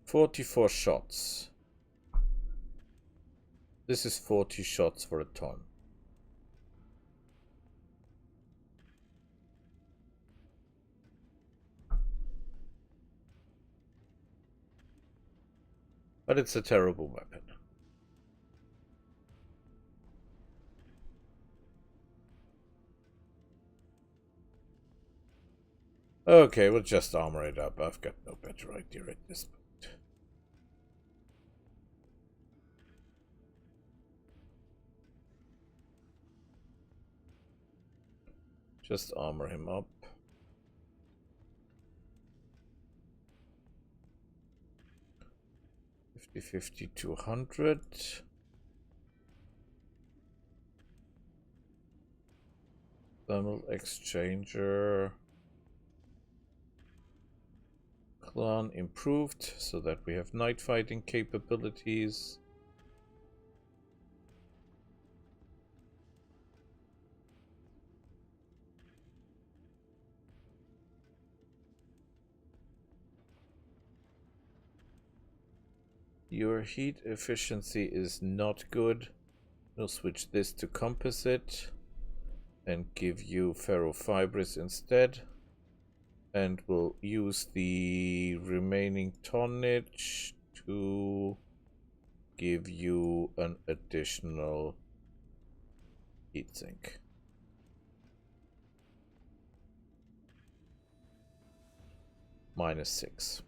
"44 shots. This is 40 shots for a ton. But it's a terrible weapon. Okay, we'll just armor it up. I've got no better idea at this point. Just armor him up. $50, 200. Thermal exchanger. Clan improved so that we have night fighting capabilities. Your heat efficiency is not good. We'll switch this to composite and give you ferrofibrous instead. And we'll use the remaining tonnage to give you an additional heatsink. -6.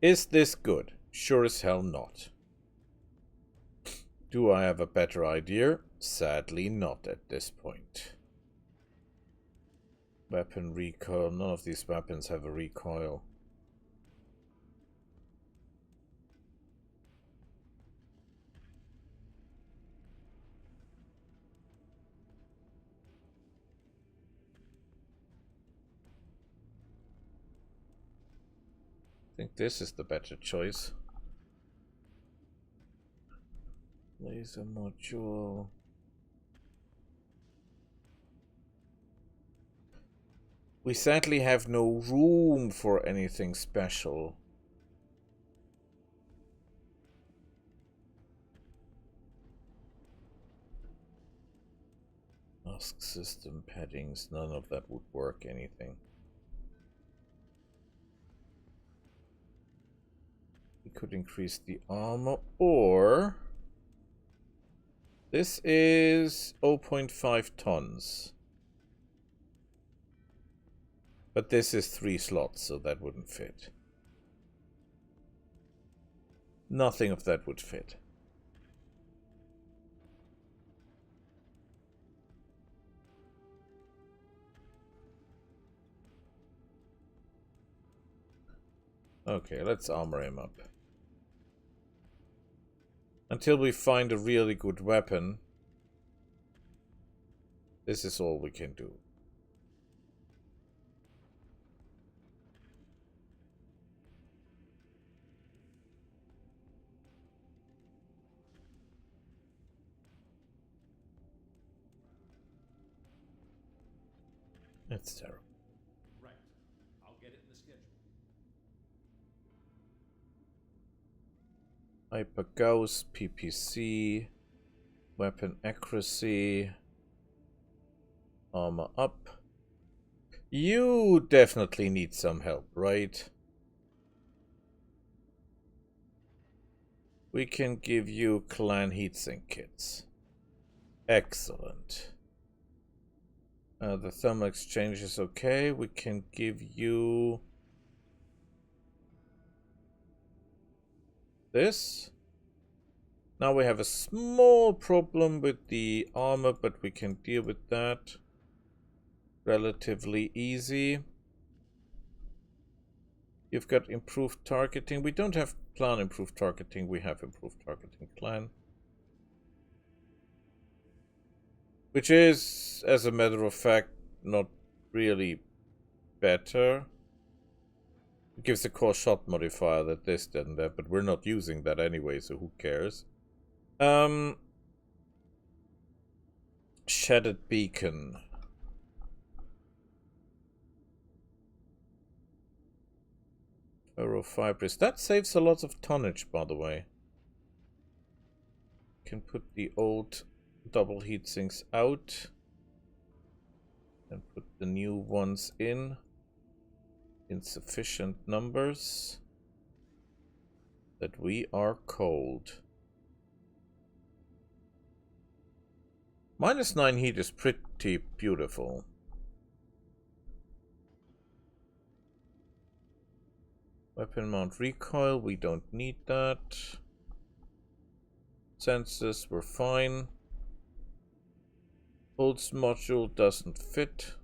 Is this good? Sure as hell not. Do I have a better idea? Sadly not at this point. Weapon recoil. None of these weapons have a recoil. I think this is the better choice. Laser module. We sadly have no room for anything special. Mask system paddings, none of that would work anything. We could increase the armor, or this is 0.5 tons. But this is 3 slots, so that wouldn't fit. Nothing of that would fit. Okay, let's armor him up. Until we find a really good weapon, this is all we can do. It's terrible. Right. I'll get it in the schedule. Hyper Gauss, PPC, weapon accuracy, armor up. You definitely need some help, right? We can give you clan heatsink kits. Excellent. The thermal exchange is okay. We can give you this. Now we have a small problem with the armor, but we can deal with that relatively easy. You've got improved targeting. We don't have clan improved targeting. We have improved targeting clan. Which is, as a matter of fact, not really better. It gives a core shot modifier that this didn't have, but we're not using that anyway, so who cares? Shattered beacon. Ferrofibrous. That saves a lot of tonnage, by the way. Can put the old double heat sinks out and put the new ones in sufficient numbers that we are cold. -9 heat is pretty beautiful. Weapon mount recoil, we don't need that. Sensors, we're fine. Pulse module doesn't fit.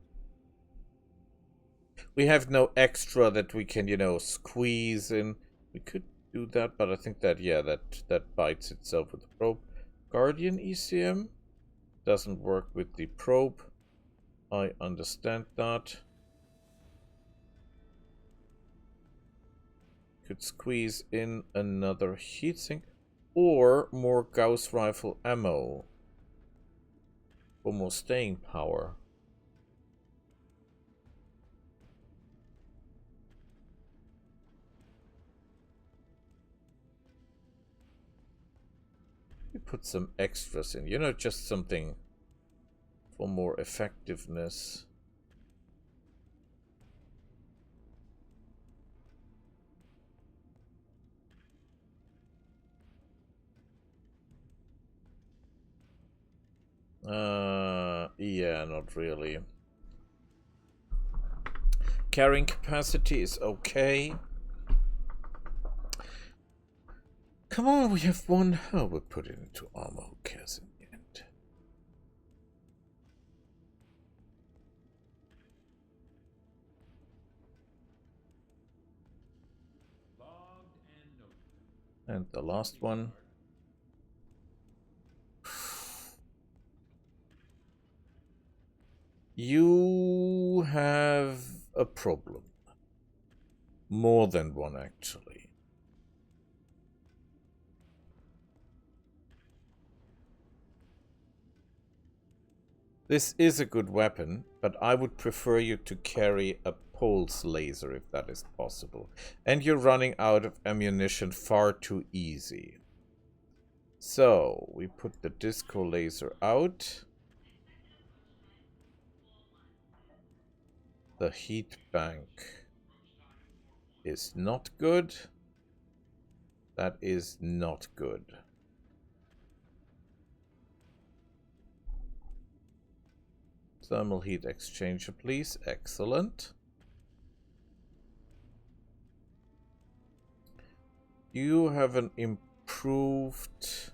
We have no extra that we can, you know, squeeze in. We could do that, but I think that, yeah, that bites itself with the probe. Guardian ECM doesn't work with the probe. I understand that. Could squeeze in another heatsink or more Gauss rifle ammo for more staying power. We put some extras in, you know, just something for more effectiveness. Yeah, not really. Carrying capacity is okay. Come on, we have one. Oh, we'll put it into armor. Who cares in the end? Logged and noted. And the last one. You have a problem. More than one, actually. This is a good weapon, but I would prefer you to carry a pulse laser if that is possible. And you're running out of ammunition far too easy. So, we put the disco laser out. The heat bank is not good. That is not good. Thermal heat exchanger, please. Excellent. You have an improved...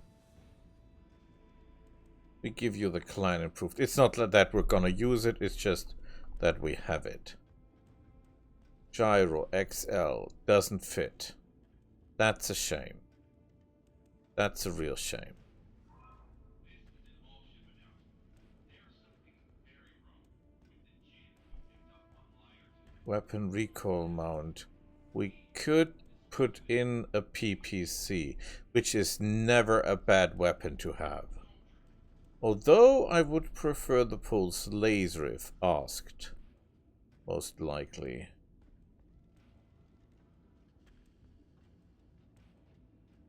We give you the clan improved. It's not that we're gonna use it, it's just that we have it. Gyro XL doesn't fit. That's a shame. That's a real shame. Weapon recoil mount. We could put in a PPC, which is never a bad weapon to have. Although I would prefer the pulse laser if asked. Most likely.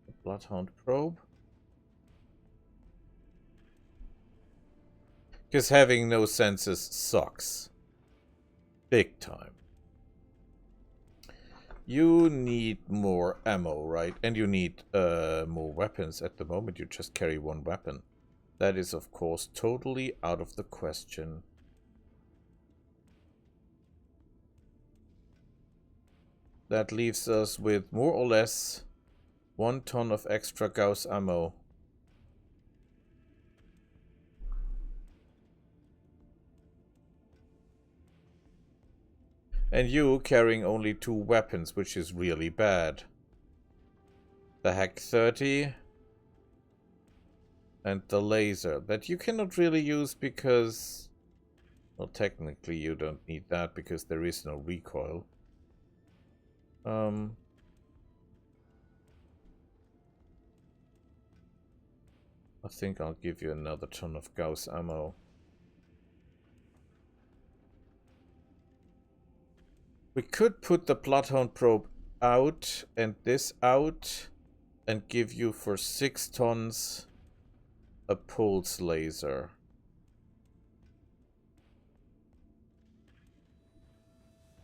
The Bloodhound probe. Because having no senses sucks. Big time. You need more ammo, right? And you need more weapons. At the moment you just carry one weapon. That is, of course, totally out of the question. That leaves us with more or less 1 ton of extra Gauss ammo. And you carrying only 2 weapons, which is really bad. The Hack 30 and the laser that you cannot really use because, well, technically you don't need that because there is no recoil. I think I'll give you another ton of Gauss ammo. We could put the Bloodhound probe out and this out and give you for 6 tons a pulse laser.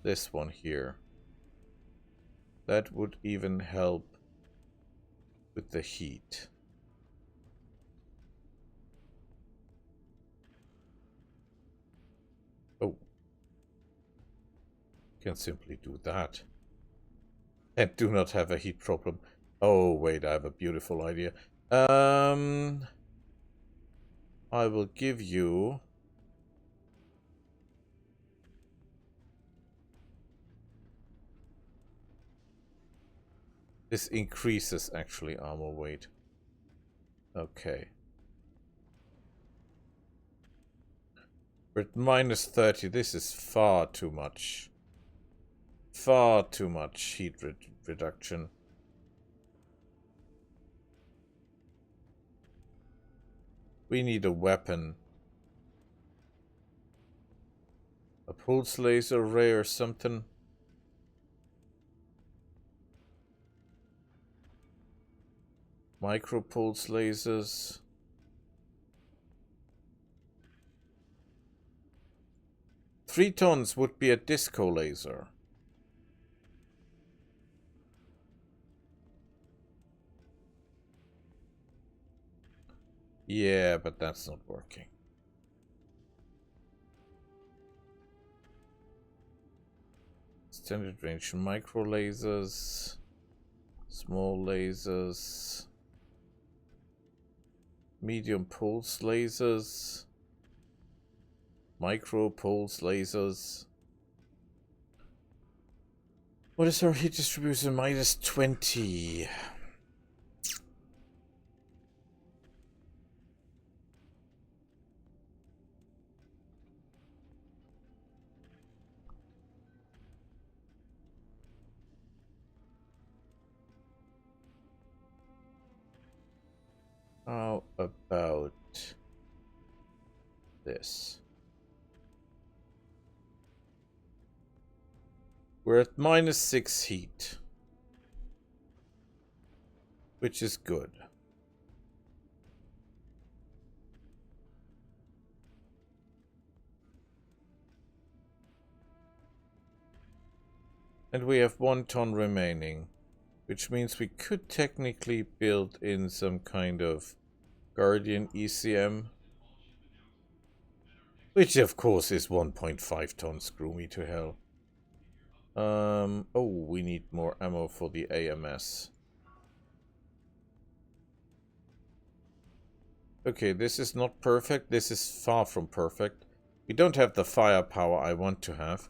This one here. That would even help with the heat. Oh. Can simply do that. And do not have a heat problem. Oh, wait, I have a beautiful idea. I will give you... This increases, actually, armor weight. Okay. We're at minus 30. This is far too much. Far too much heat reduction. We need a weapon. A pulse laser ray or something. Micro pulse lasers. Three tons would be a disco laser. Yeah, but that's not working. Extended range micro lasers. Small lasers. Medium pulse lasers. Micro pulse lasers. What is our heat distribution? Minus 20. How about this? We're at minus 6 heat, which is good. And we have 1 ton remaining, which means we could technically build in some kind of Guardian ECM. Which of course is 1.5 tons, screw me to hell. Oh, we need more ammo for the AMS. Okay, this is not perfect. This is far from perfect. We don't have the firepower I want to have.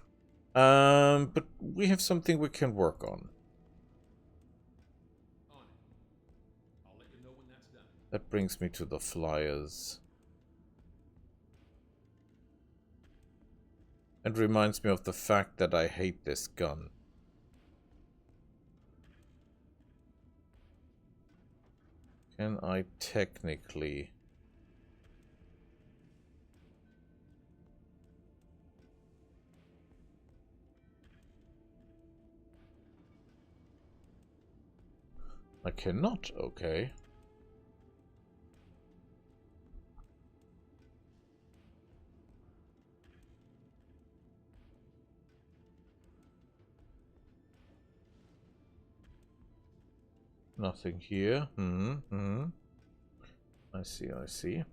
But we have something we can work on. On it. I'll let you know when That brings me to the flyers. And reminds me of the fact that I hate this gun. Can I technically... I cannot, okay. Nothing here. I see, I see.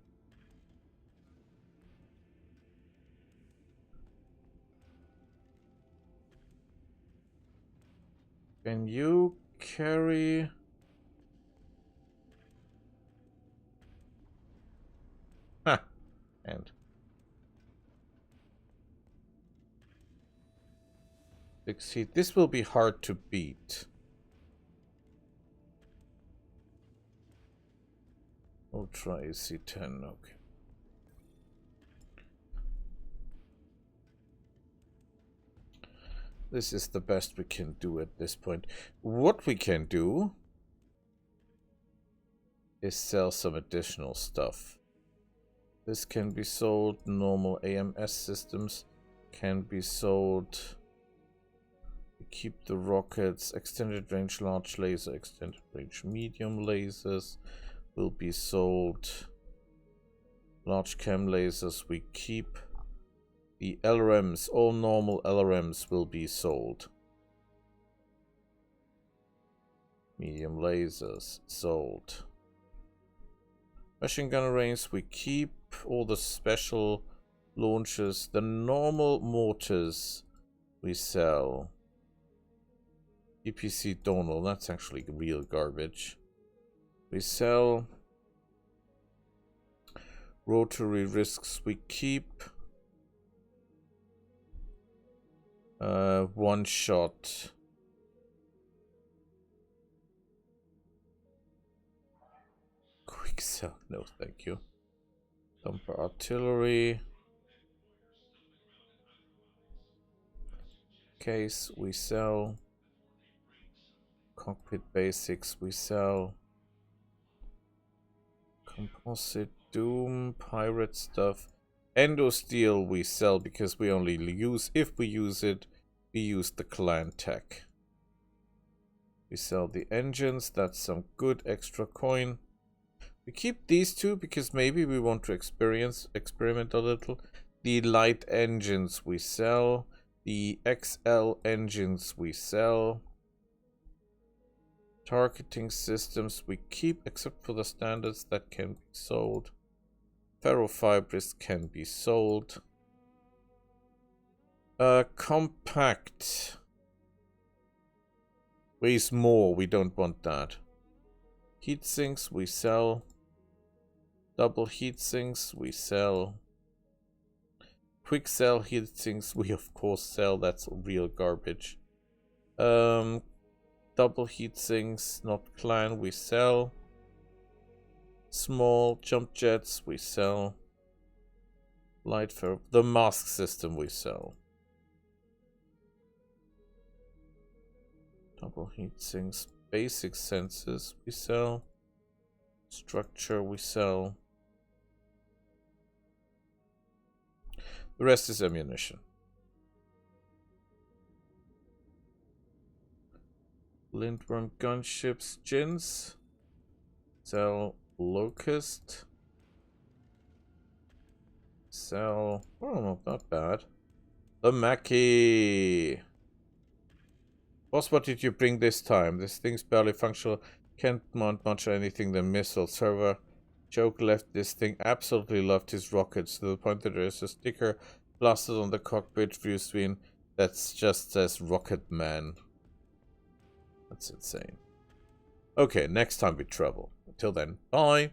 Can you carry... Ha! And... Succeed. This will be hard to beat. Ultra AC-10, okay. This is the best we can do at this point. What we can do is sell some additional stuff. This can be sold. Normal AMS systems can be sold. We keep the rockets. Extended range large laser, extended range medium lasers will be sold. Large cam lasers we keep. The LRMs, all normal LRMs will be sold. Medium lasers sold. Machine gun range we keep. All the special launchers. The normal mortars we sell. EPC Donal, that's actually real garbage. We sell. Rotary risks we keep. One shot. Quick sell, no thank you. Thumper artillery. Case we sell. Cockpit basics we sell. Composite doom, pirate stuff. Endo steel we sell because we only use, if we use it, we use the clan tech. We sell the engines, that's some good extra coin. We keep these two because maybe we want to experiment a little. The light engines we sell. The XL engines we sell. Targeting systems we keep except for the standards that can be sold. Ferrofibrous can be sold. Compact. Weighs more, we don't want that. Heat sinks we sell. Double heat sinks we sell. Quick sell heat sinks we of course sell, that's real garbage. Double heat sinks, not clan, we sell. Small jump jets we sell. Light ferro, the mask system we sell. Double heat sinks, basic sensors we sell. Structure we sell. The rest is ammunition. Lindworm gunships, gins. Sell Locust. Sell. Oh, not bad. The Mackie. Boss, what did you bring this time? This thing's barely functional. Can't mount much or anything than missile server. Joke left this thing. Absolutely loved his rockets to the point that there's a sticker plastered on the cockpit view screen that just says Rocket Man. That's insane. Okay, next time we travel. Until then, bye.